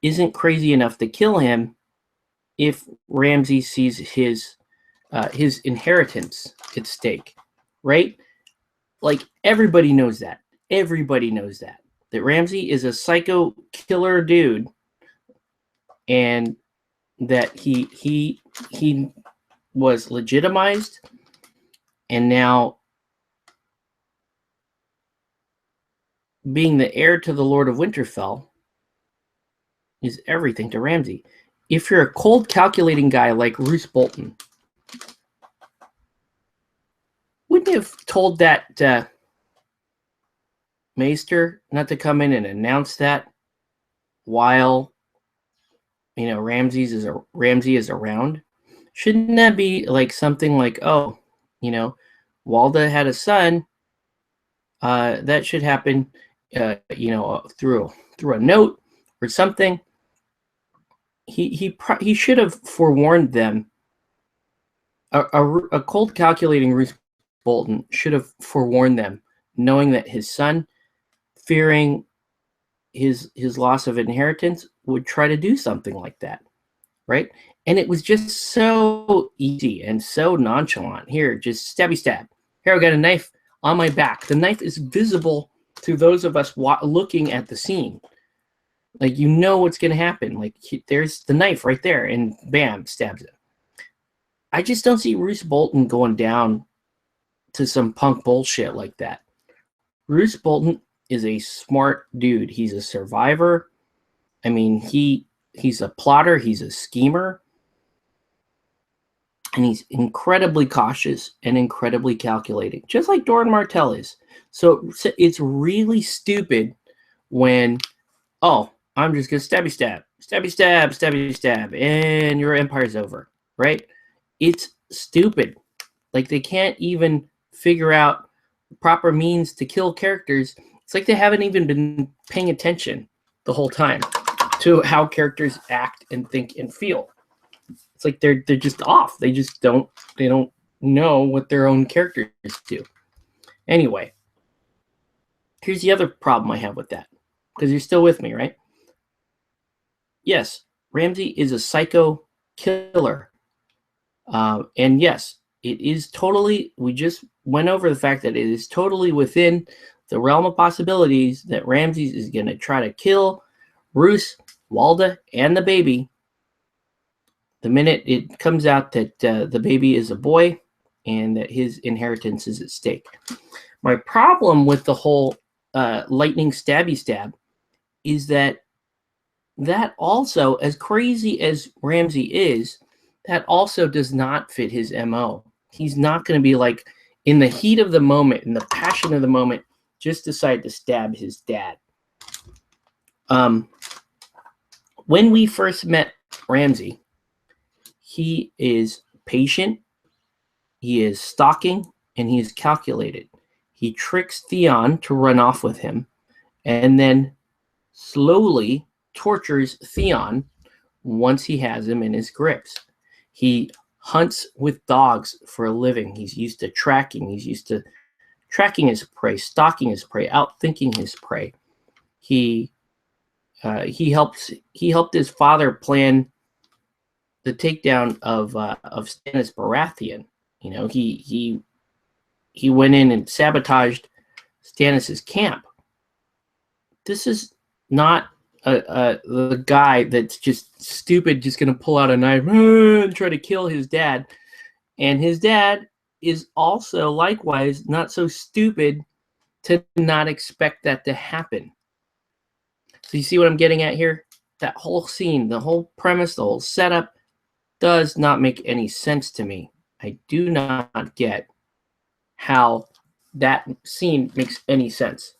isn't crazy enough to kill him if Ramsey sees his inheritance at stake, right? Like, everybody knows that. Everybody knows that Ramsey is a psycho killer dude, and that he was legitimized, and now being the heir to the Lord of Winterfell is everything to Ramsey. If you're a cold, calculating guy like Roose Bolton, wouldn't you have told that Maester not to come in and announce that while Ramsey is around? Shouldn't that be like something like, oh, Walda had a son? That should happen, through a note or something. He should have forewarned them. A cold, calculating Roose Bolton should have forewarned them, knowing that his son, fearing his loss of inheritance, would try to do something like that, right? And it was just so easy and so nonchalant. Here, just stabby stab. Here, I got a knife on my back. The knife is visible to those of us looking at the scene. Like, what's going to happen. Like, there's the knife right there, and bam, stabs him. I just don't see Roose Bolton going down to some punk bullshit like that. Roose Bolton is a smart dude. He's a survivor. I mean, he's a plotter. He's a schemer. And he's incredibly cautious and incredibly calculating, just like Doran Martell is. So it's really stupid when, oh, I'm just going to stabby stab, and your empire's over, right? It's stupid. Like, they can't even figure out proper means to kill characters. It's like they haven't even been paying attention the whole time to how characters act and think and feel. It's like they're just off. They don't know what their own characters do. Anyway, Here's the other problem I have with that, because you're still with me, right? Yes, Ramsey is a psycho killer. And yes, it is totally, we just went over the fact that it is totally within the realm of possibilities that Ramses is going to try to kill Roose, Walda, and the baby the minute it comes out that the baby is a boy and that his inheritance is at stake. My problem with the whole lightning stabby stab is that also, as crazy as Ramsey is, that also does not fit his MO. He's not going to be like, in the heat of the moment, in the passion of the moment, just decide to stab his dad. When we first met Ramsey, he is patient, he is stalking, and he is calculated. He tricks Theon to run off with him, and then slowly tortures Theon once he has him in his grips. He hunts with dogs for a living. He's used to tracking. He's used to tracking his prey, stalking his prey, outthinking his prey. He helped his father plan the takedown of Stannis Baratheon. You know, he went in and sabotaged Stannis's camp. This is not the guy that's just stupid, just going to pull out a knife and try to kill his dad. And his dad is also likewise not so stupid to not expect that to happen. So you see what I'm getting at here? That whole scene, the whole premise, the whole setup does not make any sense to me. I do not get how that scene makes any sense.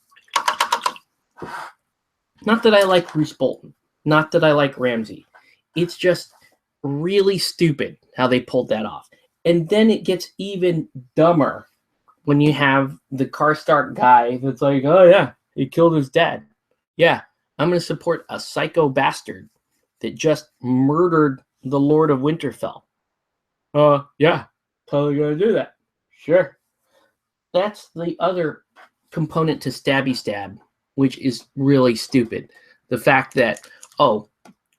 Not that I like Bruce Bolton. Not that I like Ramsey. It's just really stupid how they pulled that off. And then it gets even dumber when you have the Karstark guy that's like, oh yeah, he killed his dad. Yeah, I'm going to support a psycho bastard that just murdered the Lord of Winterfell. Yeah, totally going to do that. Sure. That's the other component to Stabby Stab, which is really stupid. The fact that,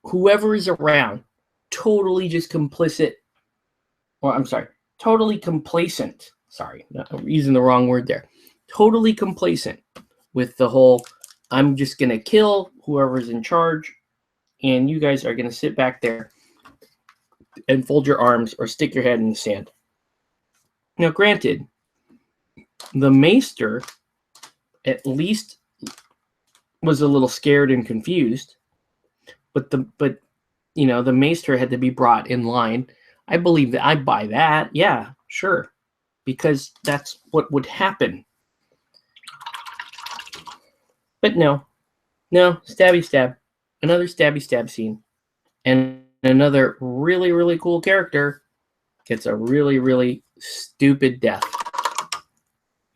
whoever is around, totally just complicit, or I'm sorry, totally complacent. Sorry, I'm using the wrong word there. Totally complacent with the whole, I'm just going to kill whoever's in charge, and you guys are going to sit back there and fold your arms or stick your head in the sand. Now, granted, the Maester at least was a little scared and confused, but the Maester had to be brought in line. I believe that. I buy that. Yeah, sure, because that's what would happen. But no, stabby stab, another stabby stab scene, and another really, really cool character gets a really, really stupid death.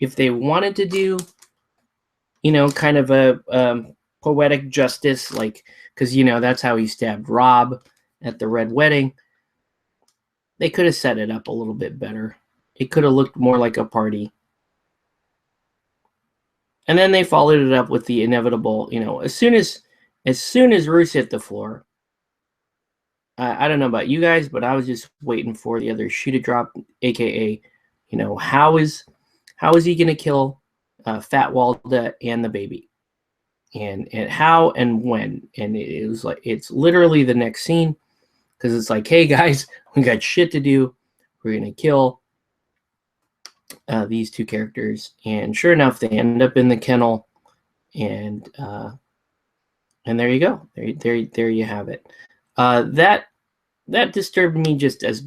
If they wanted to do, kind of a poetic justice, like, because, that's how he stabbed Robb at the Red Wedding, they could have set it up a little bit better. It could have looked more like a party. And then they followed it up with the inevitable, as soon as Roose hit the floor, I don't know about you guys, but I was just waiting for the other shoe to drop, aka, how is he going to kill Fat Walda and the baby, and how and when? And it was like, it's literally the next scene, because it's like, hey guys, we got shit to do. We're going to kill these two characters, and sure enough, they end up in the kennel, and there you go. There you have it. That disturbed me, just as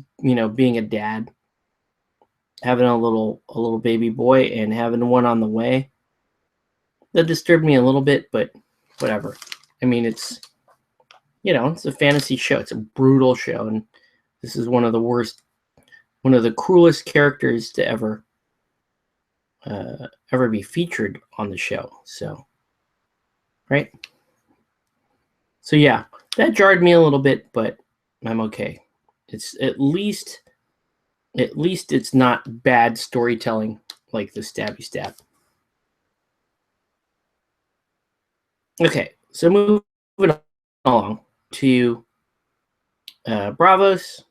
being a dad, having a little baby boy and having one on the way. That disturbed me a little bit, but whatever. I mean, it's it's a fantasy show. It's a brutal show, and this is one of the cruelest characters to ever be featured on the show. So, right? So yeah, that jarred me a little bit, but I'm okay. It's at least it's not bad storytelling like the stabby stab. Okay, so moving along to Bravos,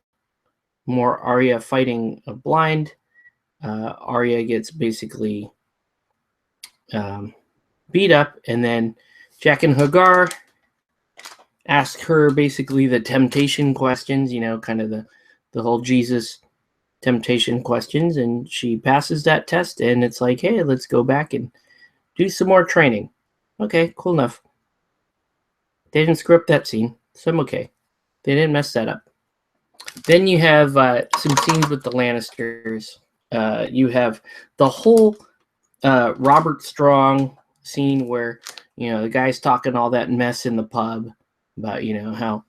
more Arya fighting a blind. Arya gets basically beat up, and then Jack and Hagar ask her basically the temptation questions, kind of the whole Jesus temptation questions, and she passes that test, and it's like, hey, let's go back and do some more training. Okay, cool enough. They didn't screw up that scene, so I'm okay. They didn't mess that up. Then you have some scenes with the Lannisters. You have the whole Robert Strong scene where the guy's talking all that mess in the pub about how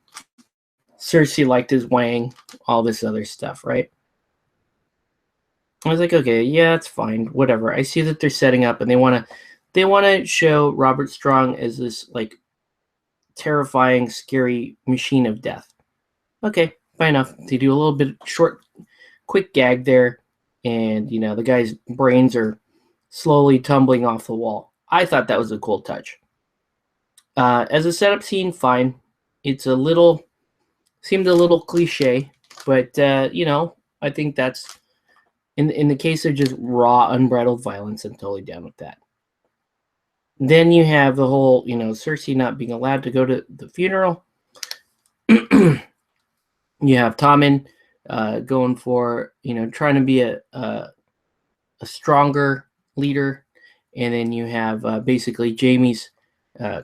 Cersei liked his wang, all this other stuff, right? I was like, okay, yeah, it's fine, whatever. I see that they're setting up, and they want to show Robert Strong as this like terrifying, scary machine of death. Okay, fine enough. They do a little bit short, quick gag there, and the guy's brains are slowly tumbling off the wall. I thought that was a cool touch. As a setup scene, fine. It's seemed a little cliche, but I think that's in the case of just raw, unbridled violence. I'm totally down with that. Then you have the whole, Cersei not being allowed to go to the funeral. You have Tommen going for, trying to be a stronger leader, and then you have basically Jaime's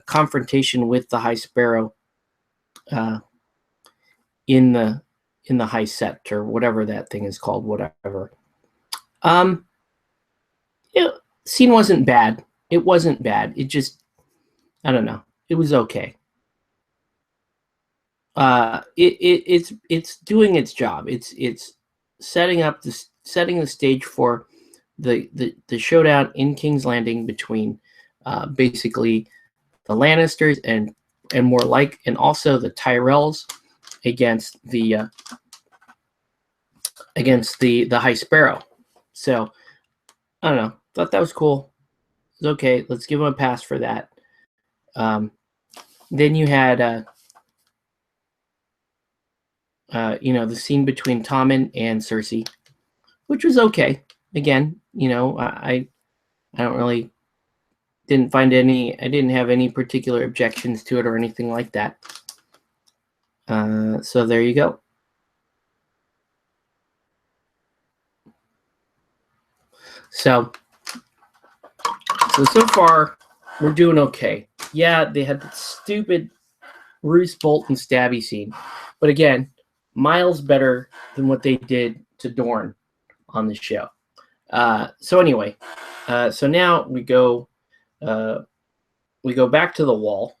confrontation with the High Sparrow in the High Sept, or whatever that thing is called, whatever. Scene wasn't bad. It wasn't bad. It just, I don't know. It was okay. It's doing its job. It's setting the stage for the showdown in King's Landing between basically the Lannisters and more like, and also the Tyrells against the High Sparrow. So I don't know. Thought that was cool. It's okay. Let's give him a pass for that. Then you had the scene between Tommen and Cersei, which was okay. Again, I don't really didn't find any. I didn't have any particular objections to it or anything like that. So there you go. So far we're doing okay. Yeah, they had the stupid Roose Bolton stabby scene, but again, miles better than what they did to Dorne on the show. So anyway, so now we go back to the wall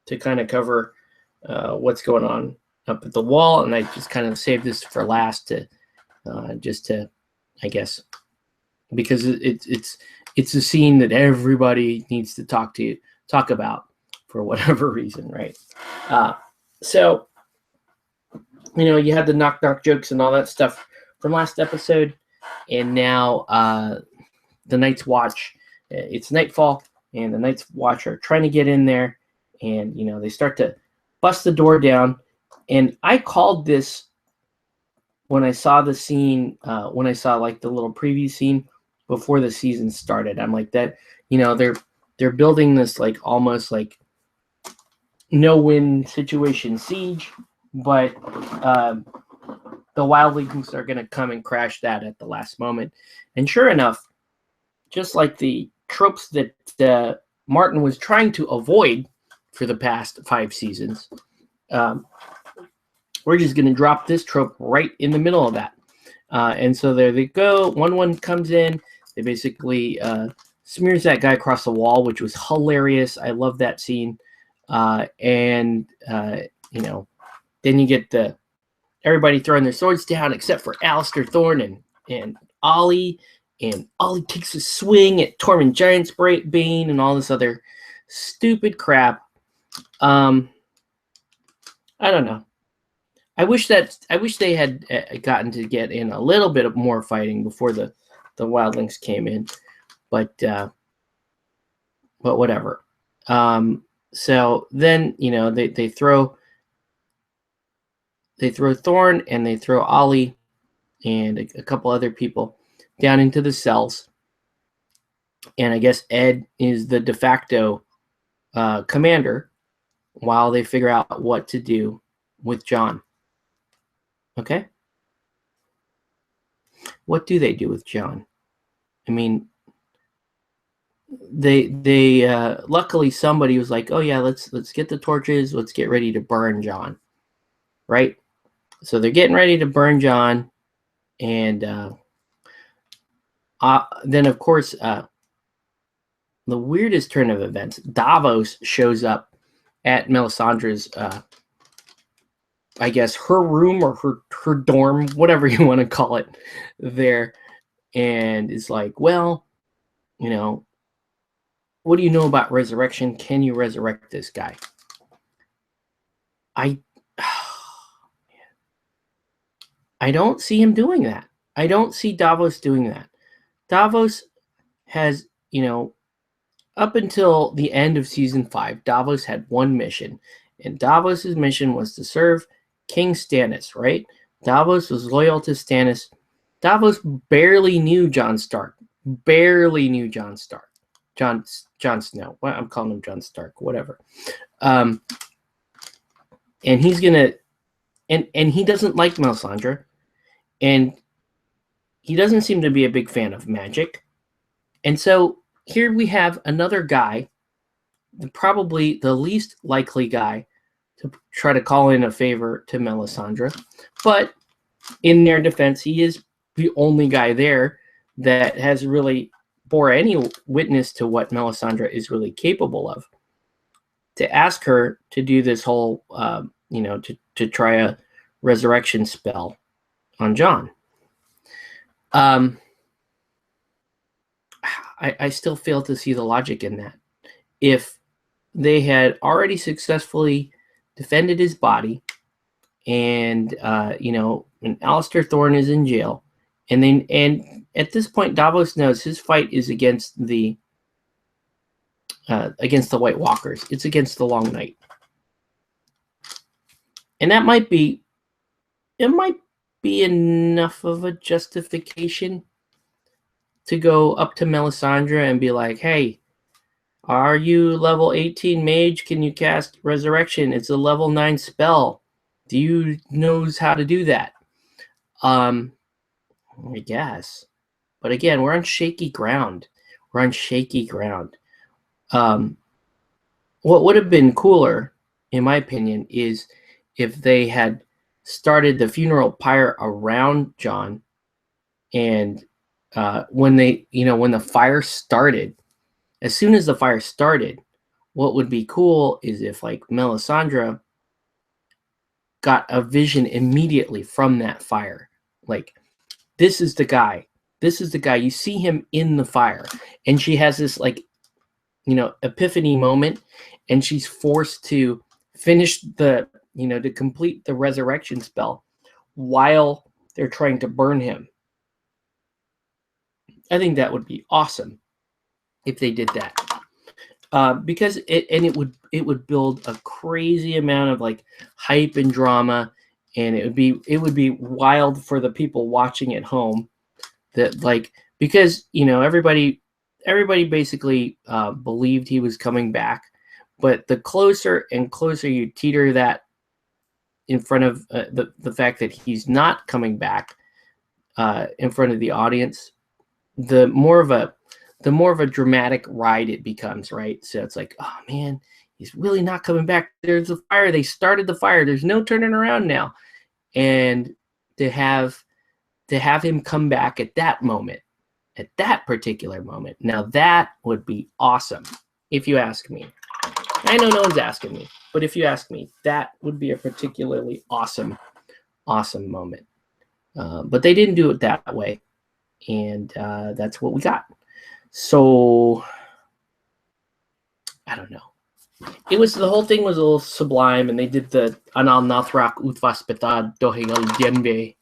to kind of cover what's going on up at the wall, and I just kind of saved this for last to I guess, because it's a scene that everybody needs to talk about for whatever reason, right? So you had the knock jokes and all that stuff from last episode, and now the Night's Watch. It's nightfall, and the Night's Watch are trying to get in there, and they start to bust the door down. And I called this when I saw the scene, when I saw like the little preview scene before the season started. I'm like, that they're building this like almost like no-win situation siege, but the wildlings are going to come and crash that at the last moment. And sure enough, just like the tropes that Martin was trying to avoid for the past 5 seasons, we're just going to drop this trope right in the middle of that. And so there they go. One comes in. They basically smears that guy across the wall, which was hilarious. I love that scene. And then you get everybody throwing their swords down except for Alistair Thorne and Ollie. And Ollie takes a swing at Tormund Giantsbane and all this other stupid crap. I don't know. I wish they had gotten to get in a little bit of more fighting before the wildlings came in, but whatever. So then, they throw Thorn and they throw Ollie and a couple other people down into the cells. And I guess Ed is the de facto commander while they figure out what to do with John. Okay? What do they do with John? I mean, they luckily somebody was like, oh yeah, let's get the torches, let's get ready to burn John, right? So they're getting ready to burn John, and then of course the weirdest turn of events, Davos shows up at Melisandre's I guess her room or her dorm, whatever you want to call it, there, and is like, well, what do you know about resurrection? Can you resurrect this guy? I don't see him doing that. I don't see Davos doing that. Davos has, up until the end of season 5, Davos had one mission, and Davos's mission was to serve King Stannis, right? Davos was loyal to Stannis. Davos barely knew Jon Stark. Jon Snow. Well, I'm calling him Jon Stark, whatever. And he's gonna, and he doesn't like Melisandre, and he doesn't seem to be a big fan of magic. And so here we have another guy, probably the least likely guy to try to call in a favor to Melisandre. But in their defense, he is the only guy there that has really bore any witness to what Melisandre is really capable of. To ask her to do this whole, to try a resurrection spell on John. I still fail to see the logic in that. If they had already successfully defended his body, and and Alistair Thorne is in jail, and at this point Davos knows his fight is against the White Walkers. It's against the Long Night, and that might be enough of a justification to go up to Melisandre and be like, hey, are you level 18 mage? Can you cast Resurrection? It's a level 9 spell. Do you knows how to do that? I guess. But again, we're on shaky ground. What would have been cooler, in my opinion, is if they had started the funeral pyre around John, and when the fire started, as soon as the fire started, what would be cool is if like Melisandre got a vision immediately from that fire. Like, this is the guy. You see him in the fire, and she has this epiphany moment, and she's forced to finish to complete the resurrection spell while they're trying to burn him. I think that would be awesome if they did that, because it would build a crazy amount of like hype and drama, and it would be wild for the people watching at home. That because everybody basically believed he was coming back, but the closer and closer you teeter that in front of the fact that he's not coming back in front of the audience, the more of a dramatic ride it becomes, right? So it's like, oh man, he's really not coming back. There's a fire. They started the fire. There's no turning around now. And to have him come back at that moment, at that particular moment, now that would be awesome, if you ask me. I know no one's asking me, but if you ask me, that would be a particularly awesome moment. But they didn't do it that way. And that's what we got. So I don't know. The whole thing was a little sublime, and they did the Anal Nathrak Utvaspetad Dohel Yenbe.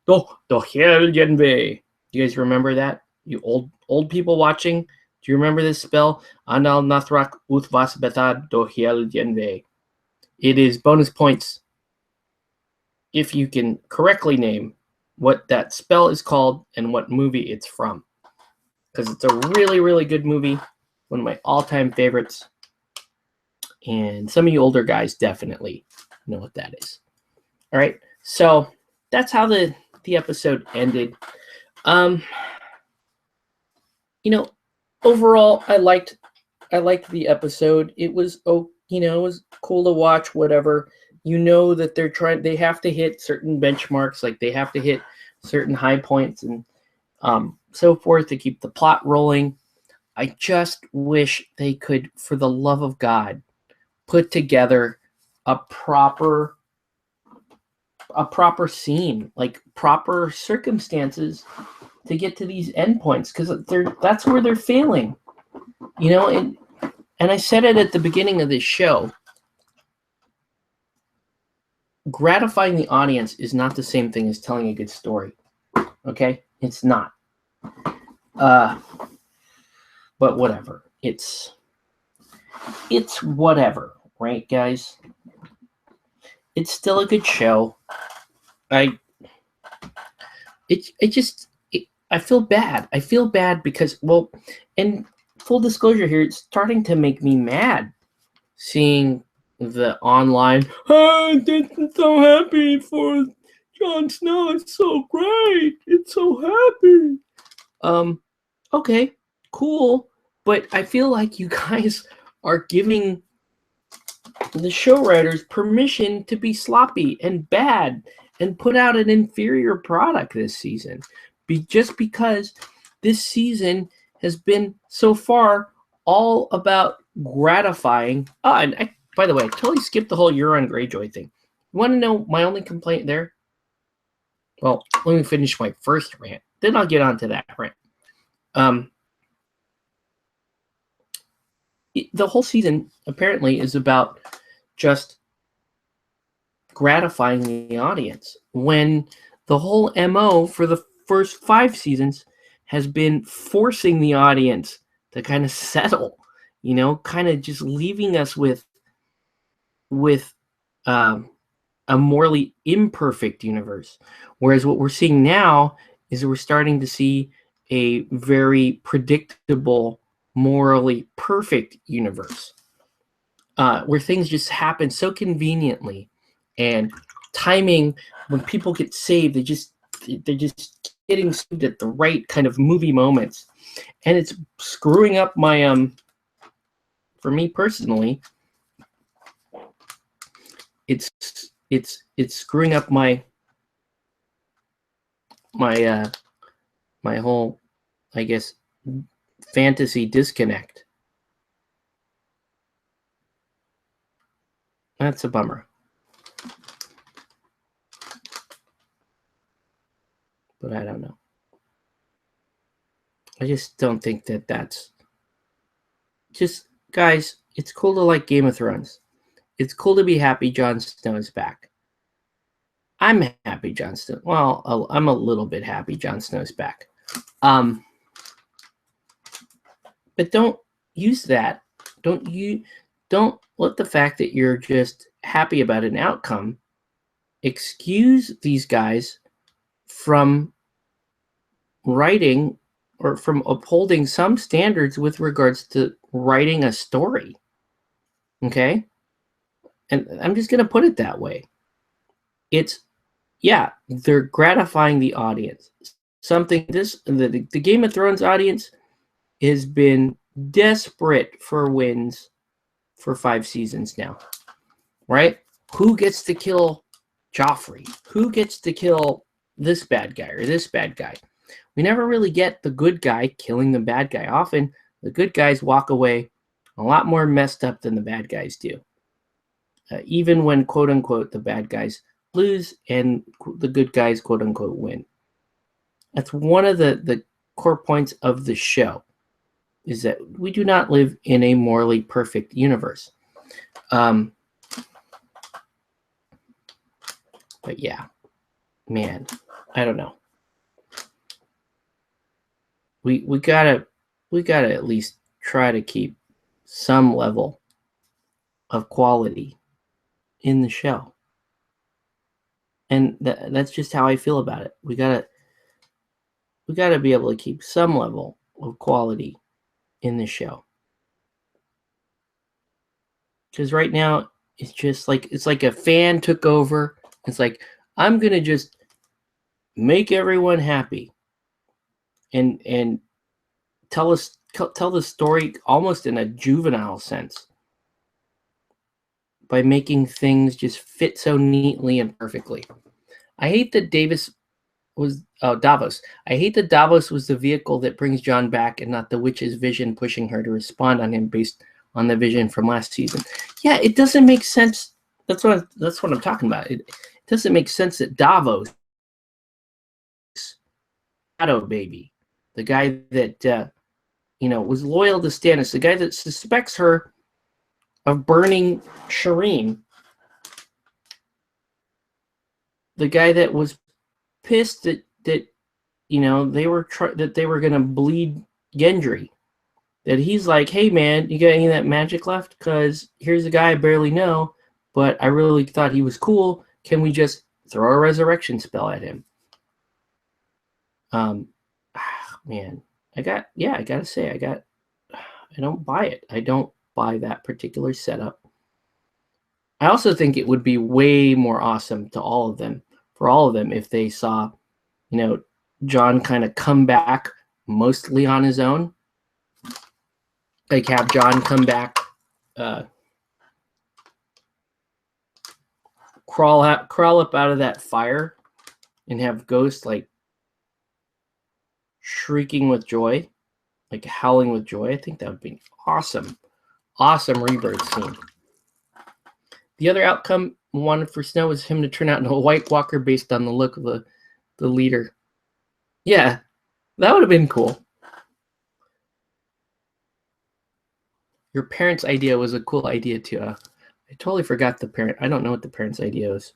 Dohel Yenbe. You guys remember that? You old people watching? Do you remember this spell? Anal Nathrak Uthvas Betad Dohiel Yenve. It is bonus points if you can correctly name what that spell is called and what movie it's from. Because it's a really, really good movie. One of my all-time favorites. And some of you older guys definitely know what that is. All right. So that's how the episode ended. Overall, I liked the episode. It was it was cool to watch, whatever. That they have to hit certain benchmarks, like they have to hit certain high points and so forth to keep the plot rolling. I just wish they could, for the love of God, put together a proper scene, like proper circumstances to get to these endpoints, because that's where they're failing. And I said it at the beginning of this show. Gratifying the audience is not the same thing as telling a good story. Okay? It's not. But whatever. It's whatever, right, guys? It's still a good show. I feel bad. I feel bad because, well, and full disclosure here, it's starting to make me mad seeing the online, I'm so happy for Jon Snow. It's so great. It's so happy. Okay, cool. But I feel like you guys are giving the show writers permission to be sloppy and bad and put out an inferior product this season. Just because this season has been so far all about gratifying. And by the way, I totally skipped the whole Euron Greyjoy thing. You want to know my only complaint there? Well, let me finish my first rant. Then I'll get on to that rant. The whole season apparently is about just gratifying the audience, when the whole MO for the first 5 seasons has been forcing the audience to kind of settle, kind of just leaving us with a morally imperfect universe. Whereas what we're seeing now is we're starting to see a very predictable, morally perfect universe, where things just happen so conveniently, and timing, when people get saved, they're just getting saved at the right kind of movie moments, and it's screwing up my for me personally, it's screwing up my whole, I guess, fantasy disconnect. That's a bummer. But I don't know. I just don't think that's just, guys, it's cool to like Game of Thrones. It's cool to be happy Jon Snow is back. I'm happy Jon Snow. Well, I'm a little bit happy Jon Snow is back. But don't use that. Don't let the fact that you're just happy about an outcome excuse these guys from writing or from upholding some standards with regards to writing a story. Okay? And I'm just going to put it that way. They're gratifying the audience. The Game of Thrones audience has been desperate for wins for 5 seasons now. Right? Who gets to kill Joffrey? Who gets to kill this bad guy or this bad guy? We never really get the good guy killing the bad guy. Often, the good guys walk away a lot more messed up than the bad guys do. Even when, quote-unquote, the bad guys lose and the good guys, quote-unquote, win. That's one of the core points of the show, is that we do not live in a morally perfect universe. But yeah, man, I don't know. We gotta we got to at least try to keep some level of quality in the show. And that's just how I feel about it. We gotta be able to keep some level of quality in the show. Because right now it's just like a fan took over. It's like, I'm gonna just make everyone happy and tell the story almost in a juvenile sense by making things just fit so neatly and perfectly. I hate that Davos. I hate that Davos was the vehicle that brings John back and not the witch's vision pushing her to respond on him based on the vision from last season. Yeah, it doesn't make sense. That's what I'm talking about. It doesn't make sense that Davos, Shadow Baby, the guy that was loyal to Stannis, the guy that suspects her of burning Shireen, the guy that was pissed that they were going to bleed Gendry, that he's like, hey man, you got any of that magic left? Because here's a guy I barely know, but I really thought he was cool. Can we just throw a resurrection spell at him? Man, I gotta say, I don't buy it. I don't buy that particular setup. I also think it would be way more awesome for all of them, if they saw, John kind of come back mostly on his own. Like, have John come back, crawl up out of that fire, and have Ghost like shrieking with joy, like howling with joy. I think that would be awesome rebirth scene. The other outcome wanted for Snow was him to turn out into a White Walker based on the look of the leader. Yeah, that would have been cool. Your parents' idea was a cool idea too. I totally forgot the parent. I don't know what the parents' idea is.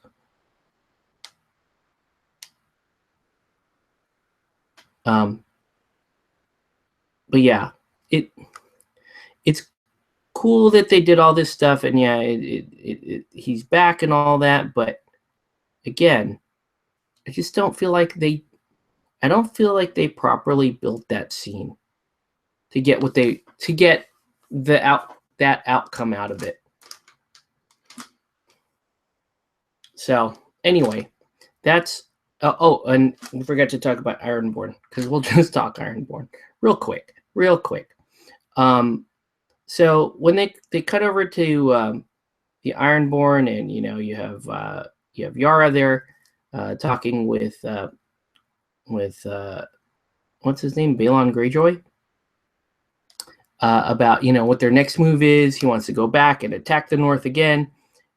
But yeah, it's cool that they did all this stuff, and yeah, he's back and all that. But again, I just don't feel like they properly built that scene to get that outcome out of it. So anyway, that's and we forgot to talk about Ironborn, because we'll just talk Ironborn real quick. So when they cut over to the Ironborn, and you have Yara there talking with what's his name, Balon Greyjoy, about what their next move is. He wants to go back and attack the North again,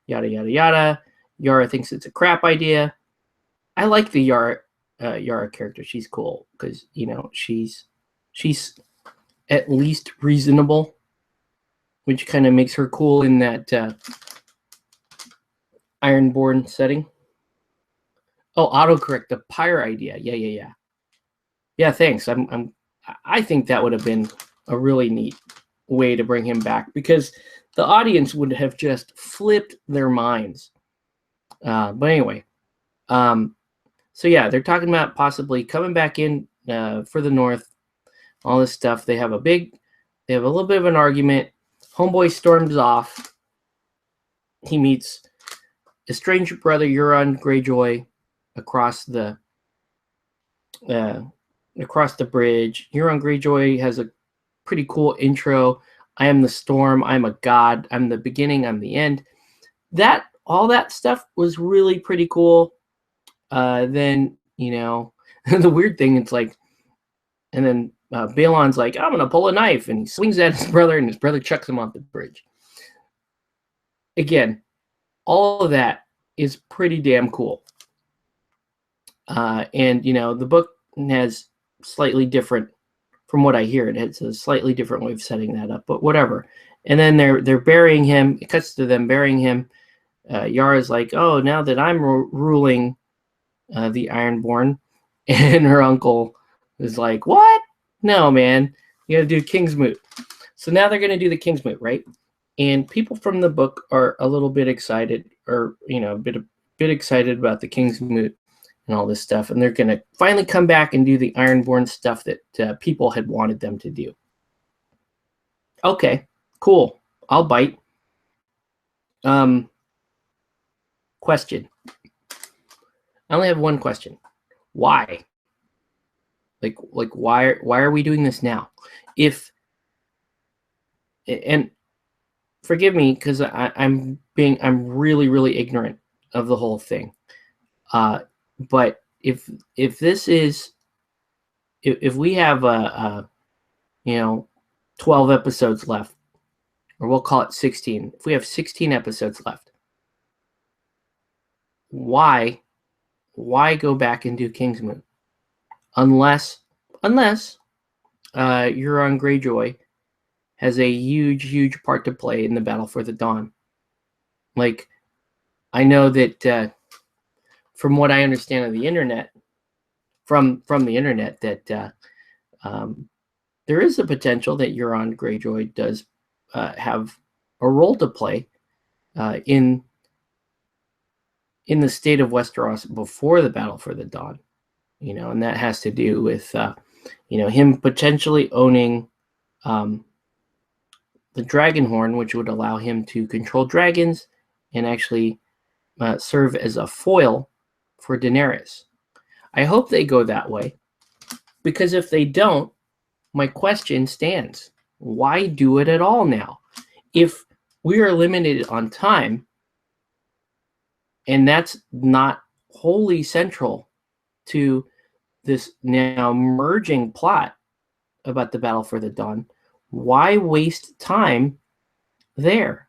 yada yada yada. Yara thinks it's a crap idea. I like the Yara character. She's cool because she's at least reasonable, which kind of makes her cool in that Ironborn setting. Oh, autocorrect, the pyre idea. Yeah, thanks. I think that would have been a really neat way to bring him back, because the audience would have just flipped their minds. But anyway, so yeah, they're talking about possibly coming back in for the North, all this stuff. They have a little bit of an argument. Homeboy storms off. He meets estranged brother Euron Greyjoy across the bridge. Euron Greyjoy has a pretty cool intro. I am the storm. I'm a god. I'm the beginning. I'm the end. All that stuff was really pretty cool. Then the weird thing, it's like, and then Balon's like, I'm gonna pull a knife, and he swings at his brother, and his brother chucks him off the bridge. Again, all of that is pretty damn cool. And the book has slightly different, from what I hear, it's a slightly different way of setting that up, but whatever. And then they're burying him. It cuts to them burying him. Yara's like, oh, now that I'm ruling the Ironborn, and her uncle is like, what? No, man. You got to do King's Moot. So now they're going to do the King's Moot, right? And people from the book are a little bit excited, or a bit excited about the King's Moot and all this stuff, and they're going to finally come back and do the Ironborn stuff that people had wanted them to do. Okay, cool. I'll bite. Question. I only have one question. Why? Like why are we doing this now? And forgive me because I'm really, really ignorant of the whole thing. But if we have 12 episodes left, or we'll call it 16. If we have 16 episodes left, why go back and do King's Moot? Unless Euron Greyjoy has a huge part to play in the Battle for the Dawn. Like, I know that from what I understand of the internet, from the internet, that there is a potential that Euron Greyjoy does have a role to play in the state of Westeros before the Battle for the Dawn, and that has to do with him potentially owning the Dragonhorn, which would allow him to control dragons and actually serve as a foil for Daenerys. I hope they go that way, because if they don't, my question stands. Why do it at all now? If we are limited on time, and that's not wholly central to this now merging plot about the Battle for the Dawn, why waste time there?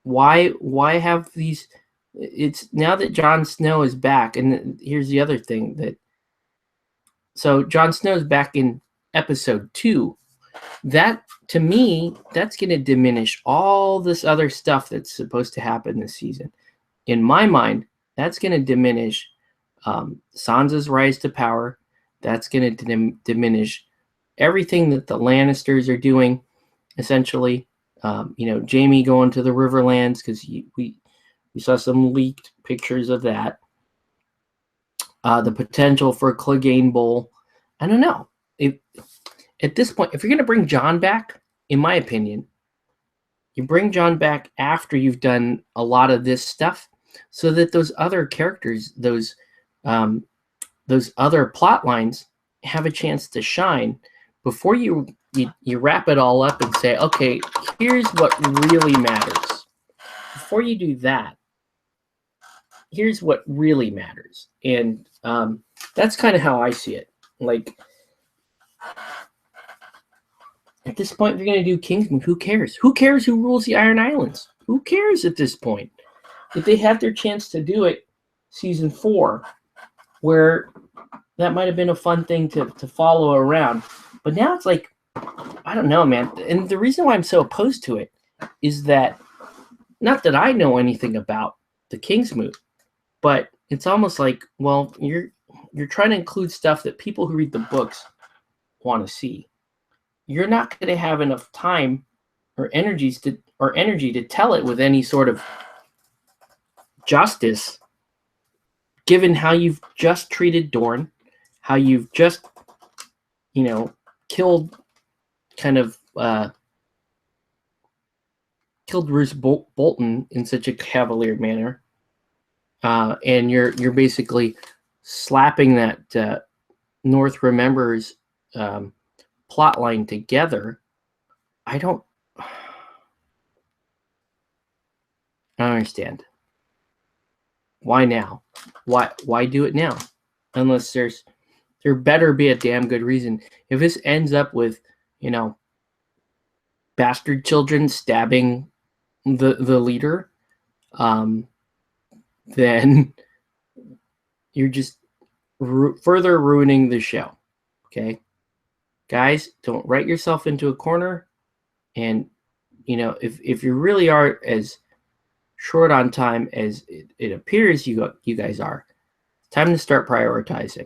Why have these? It's now that Jon Snow is back, and here's the other thing so Jon Snow is back in episode 2. That, to me, that's going to diminish all this other stuff that's supposed to happen this season. In my mind, that's going to diminish Sansa's rise to power. That's going to diminish everything that the Lannisters are doing, essentially. Jaime going to the Riverlands, because we saw some leaked pictures of that. The potential for a Clegane Bowl. I don't know. At this point, if you're going to bring Jon back, in my opinion, you bring Jon back after you've done a lot of this stuff, so that those other characters, those other plot lines, have a chance to shine before you wrap it all up and say, okay, here's what really matters. Before you do that, here's what really matters. And that's kind of how I see it. Like, at this point, if you're going to do Kingsman, who cares? Who cares who rules the Iron Islands? Who cares at this point? If they have their chance to do it season 4, where that might have been a fun thing to follow around. But now it's like, I don't know, man. And the reason why I'm so opposed to it is that, not that I know anything about the King's Moot, but it's almost like, well, you're trying to include stuff that people who read the books want to see. You're not going to have enough time or energy to tell it with any sort of justice, given how you've just treated Dorne, how you've just, killed Roose Bolton in such a cavalier manner, and you're basically slapping that North Remembers plot line together. I don't understand. Why now? Why do it now? Unless there better be a damn good reason. If this ends up with, bastard children stabbing the leader, then you're just further ruining the show. Okay, guys, don't write yourself into a corner. And if you really are as short on time as it appears you guys are, it's time to start prioritizing.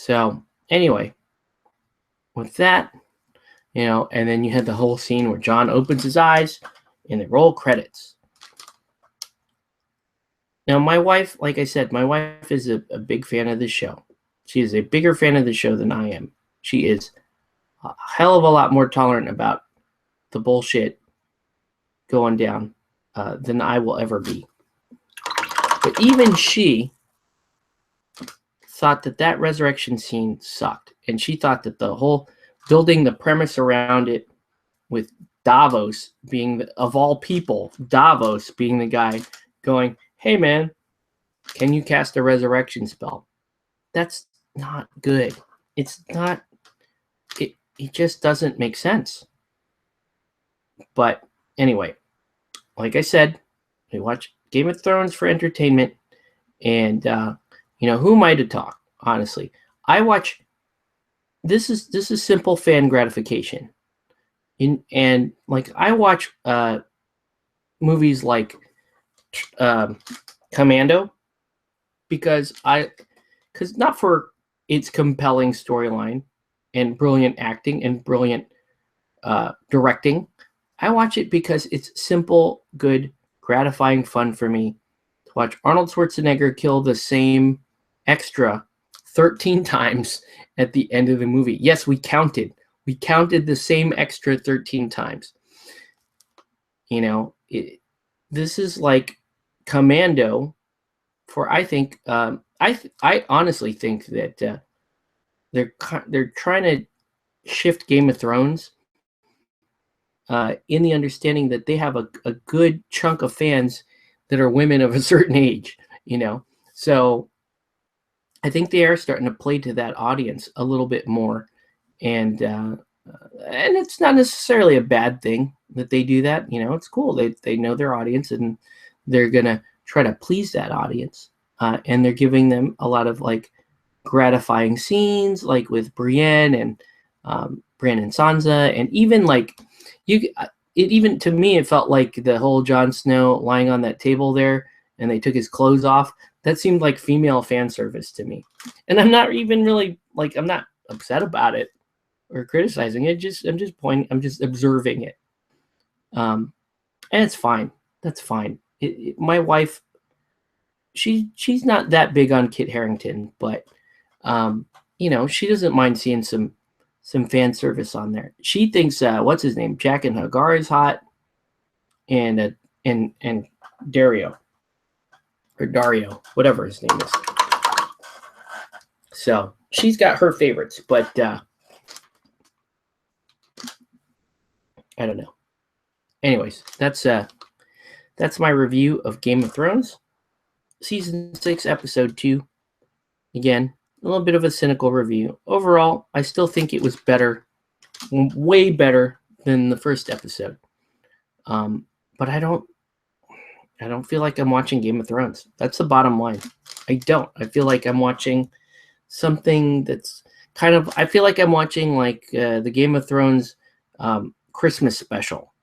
So anyway, with that, and then you had the whole scene where John opens his eyes and they roll credits. Now, my wife, like I said, my wife is a big fan of the show. She is a bigger fan of the show than I am. She is a hell of a lot more tolerant about the bullshit going down than I will ever be. But even she thought that resurrection scene sucked. And she thought that the whole building the premise around it with Davos being, of all people, Davos being the guy going, hey, man, can you cast a resurrection spell? That's not good. It's not, it just doesn't make sense. But anyway, like I said, we watch Game of Thrones for entertainment. And, who am I to talk? Honestly, I watch, this is simple fan gratification. And like, I watch movies like Commando because not for its compelling storyline and brilliant acting and brilliant directing. I watch it because it's simple, good, gratifying fun for me to watch Arnold Schwarzenegger kill the same extra 13 times at the end of the movie. Yes, we counted. We counted the same extra 13 times. This is like Commando for, I think, I honestly think that they're trying to shift Game of Thrones in the understanding that they have a good chunk of fans that are women of a certain age, So I think they are starting to play to that audience a little bit more. And it's not necessarily a bad thing that they do that. It's cool. They know their audience and they're going to try to please that audience. And they're giving them a lot of like gratifying scenes, like with Brienne and Sansa, and even like even to me, it felt like the whole Jon Snow lying on that table there and they took his clothes off. That seemed like female fan service to me. And I'm not even really like, I'm not upset about it or criticizing it. I'm just observing it. And it's fine. That's fine. My wife, she's not that big on Kit Harington, but she doesn't mind seeing some fan service on there. She thinks what's his name, Jack and Hagar is hot, and Dario, whatever his name is. So she's got her favorites, but I don't know. Anyways, that's my review of Game of Thrones, season 6, episode 2. Again, a little bit of a cynical review. Overall, I still think it was better, way better than the first episode. But I don't feel like I'm watching Game of Thrones. That's the bottom line. I don't. I feel like I'm watching something that's kind of, I feel like I'm watching like the Game of Thrones Christmas special,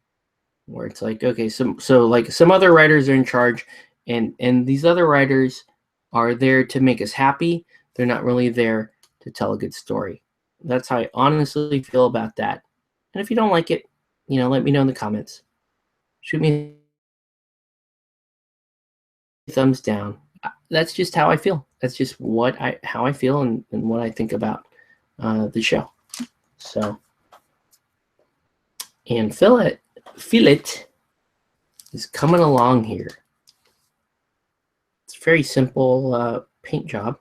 where it's like, okay, so like some other writers are in charge, and these other writers are there to make us happy. They're not really there to tell a good story. That's how I honestly feel about that. And if you don't like it, let me know in the comments. Shoot me a thumbs down. That's just how I feel. That's just how I feel and what I think about the show. So, and Fillet is coming along here. It's a very simple paint job.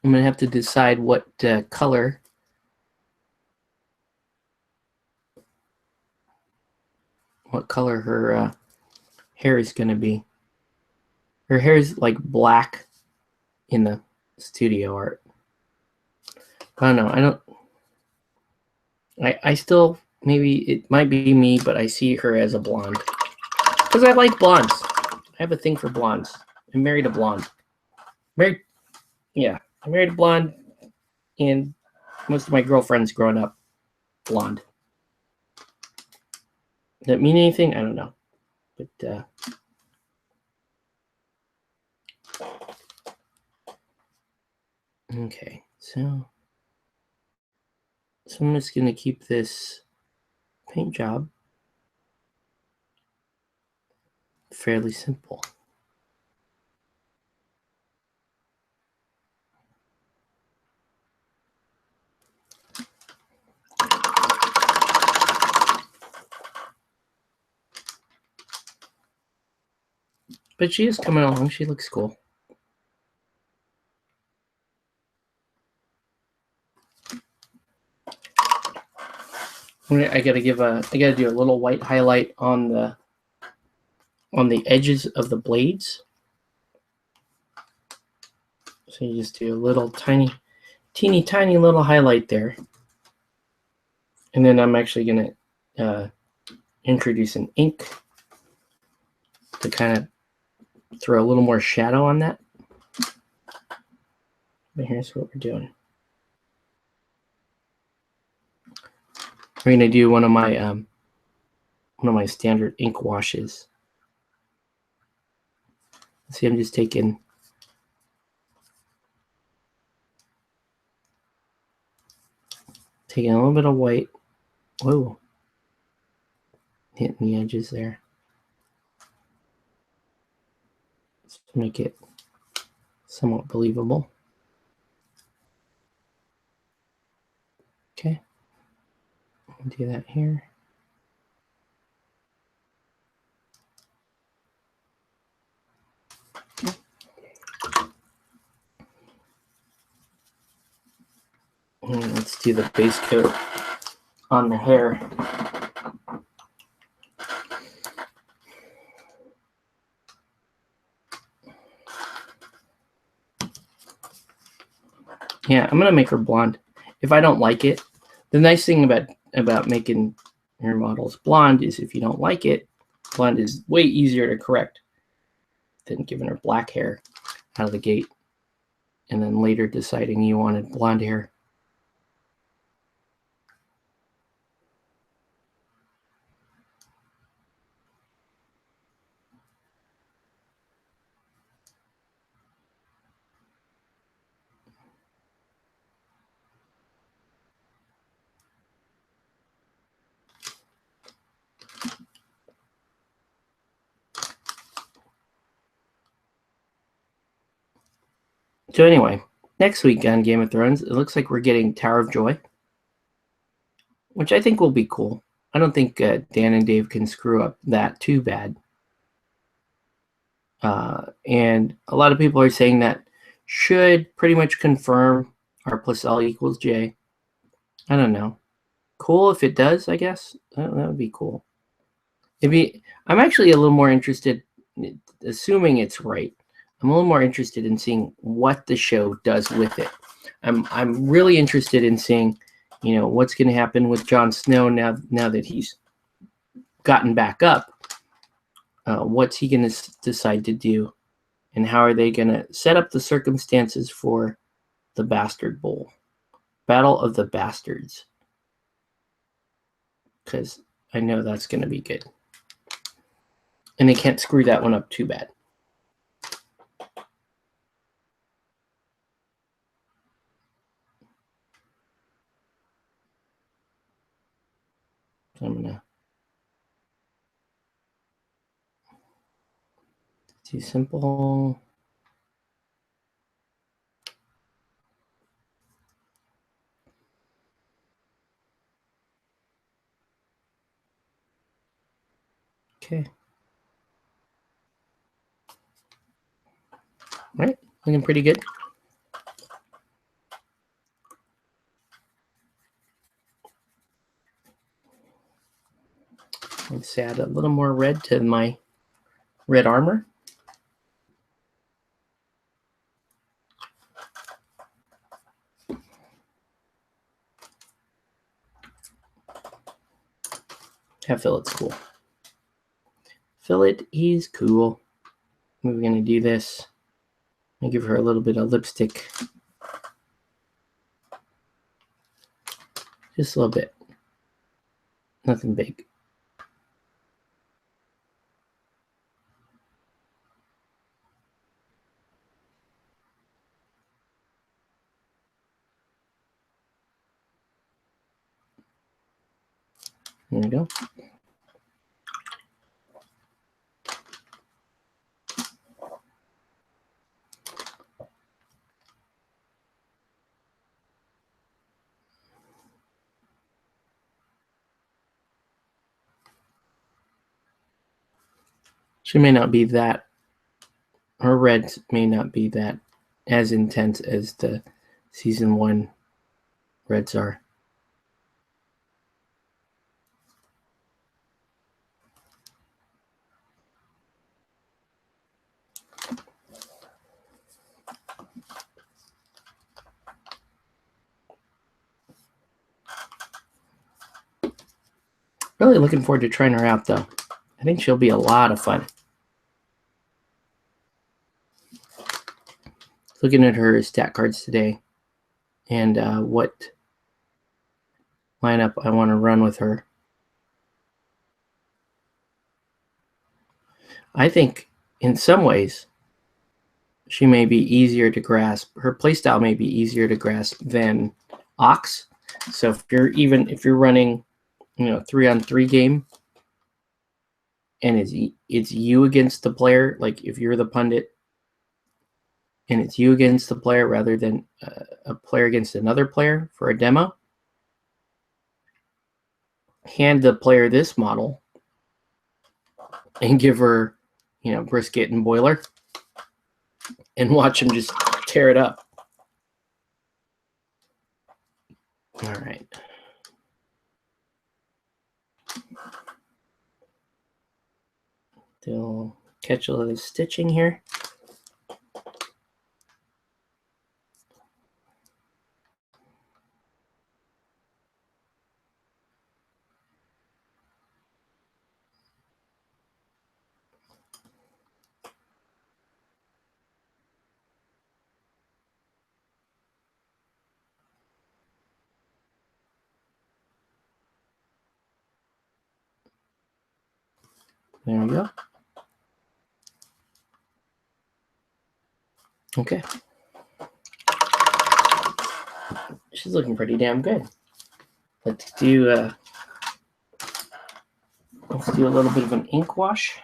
I'm going to have to decide what color her hair is going to be. Her hair is like black in the studio art. I don't know. I still, maybe it might be me, but I see her as a blonde. Because I like blondes. I have a thing for blondes. I'm married a blonde. I married a blonde, and most of my girlfriends growing up, blonde. Does that mean anything? I don't know. But Okay, so I'm just going to keep this paint job fairly simple. But she is coming along. She looks cool. I gotta do a little white highlight on the edges of the blades. So you just do a little teeny tiny little highlight there. And then I'm actually gonna introduce an ink to kind of throw a little more shadow on that. But here's what we're doing. We're gonna do one of my standard ink washes. See, I'm just taking a little bit of white. Whoa. Hitting the edges there. Let's make it somewhat believable. Okay. I'll do that here. And let's do the base coat on the hair. Yeah, I'm gonna make her blonde. If I don't like it, the nice thing about making your models blonde is if you don't like it, blonde is way easier to correct than giving her black hair out of the gate and then later deciding you wanted blonde hair. So anyway, next week on Game of Thrones, it looks like we're getting Tower of Joy, which I think will be cool. I don't think Dan and Dave can screw up that too bad. And a lot of people are saying that should pretty much confirm R plus L equals J. I don't know. Cool if it does, I guess. That would be cool. I'm actually a little more interested, assuming it's right. I'm a little more interested in seeing what the show does with it. I'm really interested in seeing, what's going to happen with Jon Snow now that he's gotten back up. What's he going to decide to do, and how are they going to set up the circumstances for the Bastard Bowl, Battle of the Bastards? Because I know that's going to be good, and they can't screw that one up too bad. I'm gonna do simple. Okay. Right, looking pretty good. Let's add a little more red to my red armor. Have Fillet's cool. Fillet is cool. We're going to do this. I'm going to give her a little bit of lipstick. Just a little bit. Nothing big. There we go. She may not be that, her reds may not be that as intense as the season 1 reds are. Really looking forward to trying her out, though. I think she'll be a lot of fun. Looking at her stat cards today and what lineup I want to run with her. I think in some ways she may be easier to grasp. Her playstyle may be easier to grasp than Ox. So if you're running, 3-on-3 game, and it's you against the player, like if you're the pundit and it's you against the player rather than a player against another player for a demo, hand the player this model and give her, brisket and boiler and watch him just tear it up. All right. Still catch a little stitching here. There we go. Okay. She's looking pretty damn good. Let's do a little bit of an ink wash.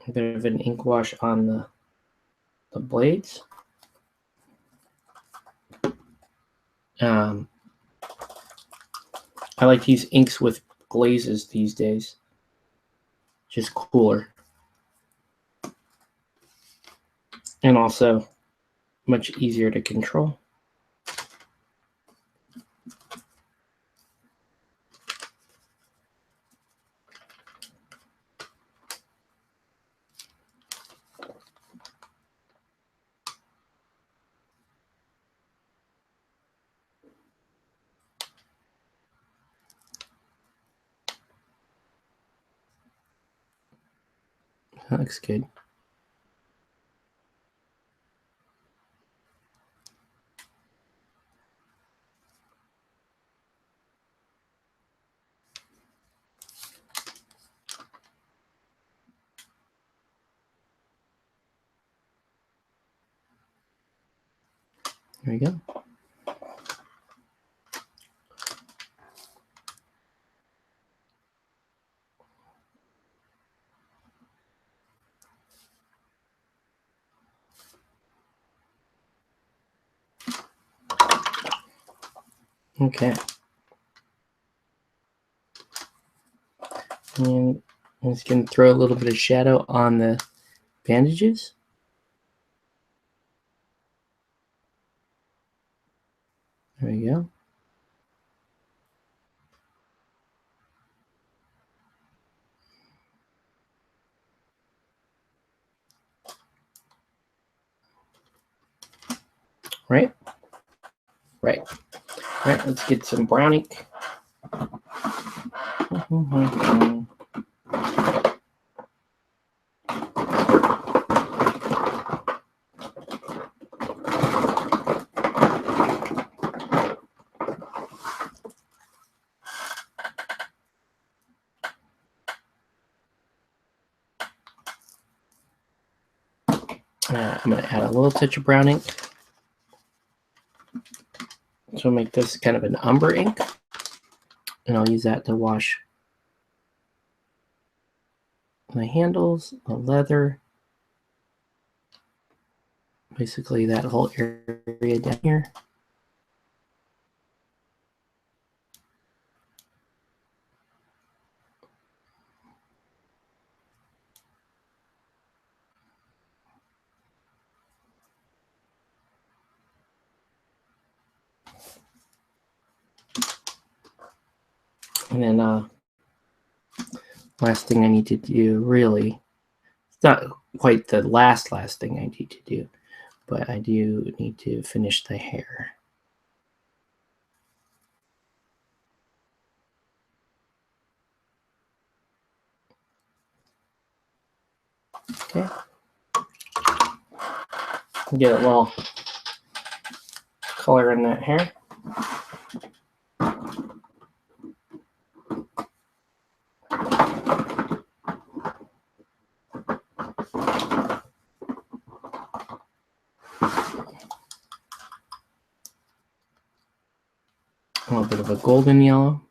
A bit of an ink wash on the blades. I like to use inks with glazes these days. Just cooler. And also much easier to control. That looks good. There we go. Okay. And I'm just going to throw a little bit of shadow on the bandages. There we go. Right? Right. All right, let's get some brown ink. I'm going to add a little touch of brown ink. So make this kind of an umber ink. And I'll use that to wash the handles, the leather, basically that whole area down here. And then last thing I need to do, really, it's not quite the last thing I need to do, but I do need to finish the hair. Okay. Get a little color in that hair. A little bit of a golden yellow.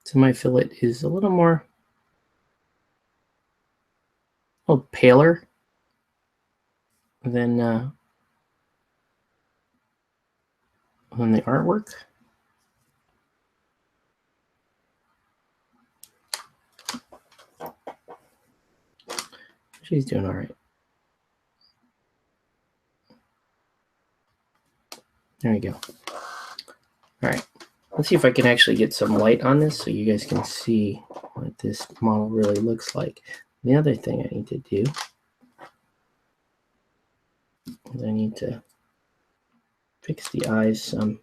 So my fillet is a little paler than the artwork. She's doing all right. There we go. All right. Let's see if I can actually get some light on this so you guys can see what this model really looks like. The other thing I need to do is I need to fix the eyes some.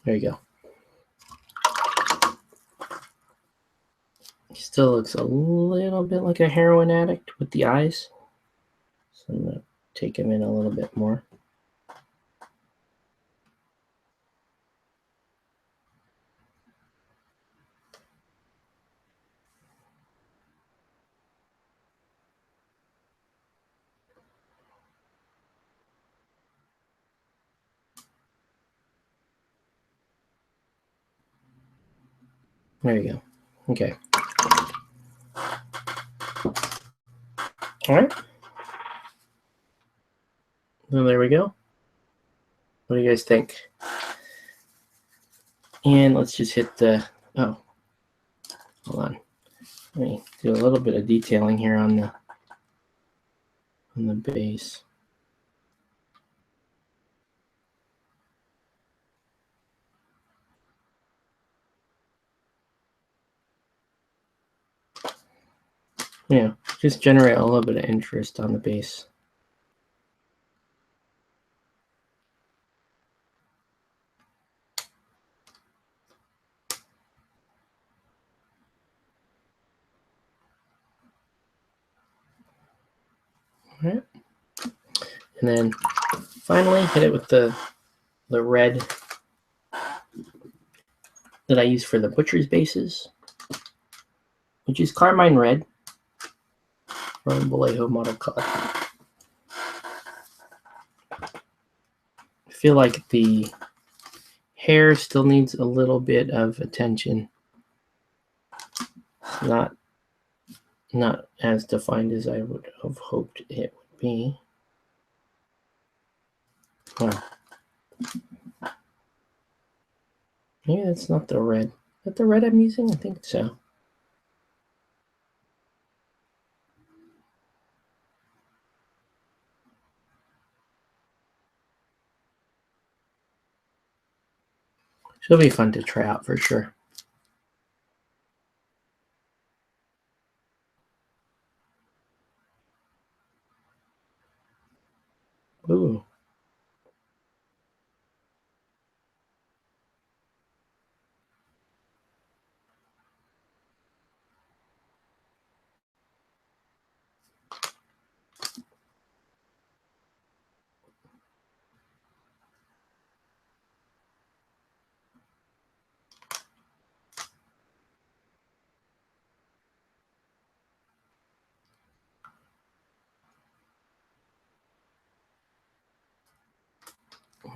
There you go. He still looks a little bit like a heroin addict with the eyes. So I'm going to take him in a little bit more. There you go. Okay. All right. So there we go. What do you guys think? And let's just hit the, oh, hold on. Let me do a little bit of detailing here on the base. Yeah, just generate a little bit of interest on the base. All right. And then finally hit it with the red that I use for the butcher's bases, which is Carmine Red from Vallejo Model Color. I feel like the hair still needs a little bit of attention. Not as defined as I would have hoped it would be. Wow. Maybe that's not the red. Is that the red I'm using? I think so. She'll be fun to try out for sure. Ooh.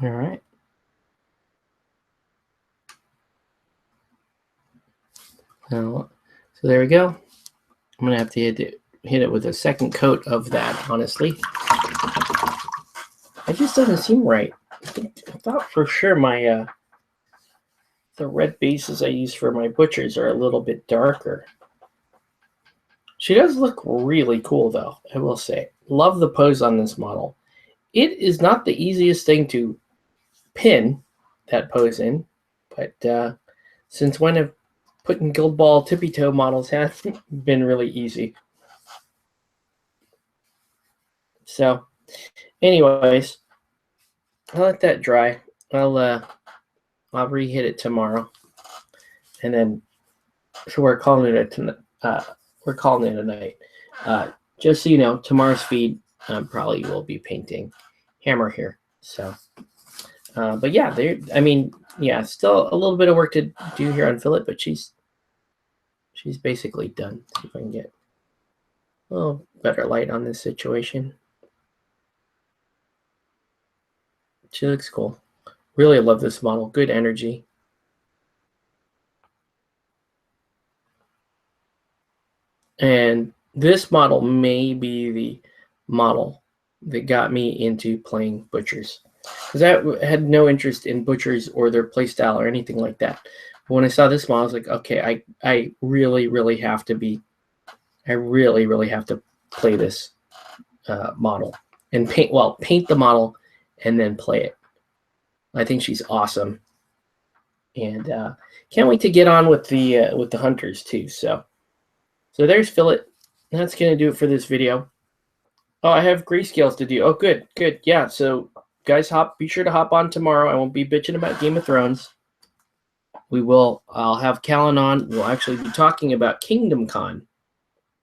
All right. Now, so there we go. I'm gonna have to hit it with a second coat of that. Honestly, it just doesn't seem right. I thought for sure my the red bases I use for my butchers are a little bit darker. She does look really cool, though. I will say, love the pose on this model. It is not the easiest thing to pin that pose in, but since when have putting Guild Ball tippy toe models has been really easy. So, anyways, I'll let that dry. I'll re-hit it tomorrow, and then so we're calling it a night. Just so you know, tomorrow's feed probably will be painting Hammer here. So, but yeah, I mean, yeah, still a little bit of work to do here on Fillet, but she's basically done. See if I can get a little better light on this situation. She looks cool. Really love this model. Good energy. And this model may be the model that got me into playing Butchers. Because I had no interest in Butchers or their playstyle or anything like that. But when I saw this model, I was like, okay, I really, really have to play this model. And paint the model and then play it. I think she's awesome. And can't wait to get on with the hunters too. So there's Fillet. That's gonna do it for this video. Oh, I have grayscales to do. Oh, good. Yeah. So guys, be sure to hop on tomorrow. I won't be bitching about Game of Thrones. I'll have Callan on. We'll actually be talking about Kingdom Con,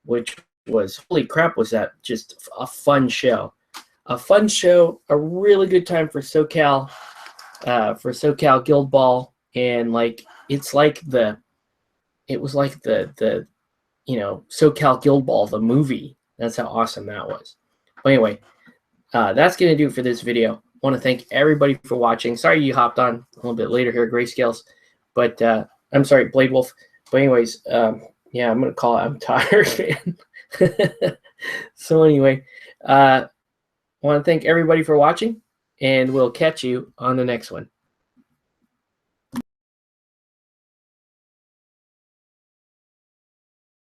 which was, holy crap, was that just a fun show. A fun show, a really good time for SoCal Guild Ball, and like it was like the SoCal Guild Ball, the movie. That's how awesome that was. But anyway, that's gonna do it for this video. I want to thank everybody for watching. Sorry you hopped on a little bit later here, Grayscales, but I'm sorry, Blade Wolf. But anyways, yeah, I'm gonna call it. I'm tired, man. So anyway, I want to thank everybody for watching, and we'll catch you on the next one.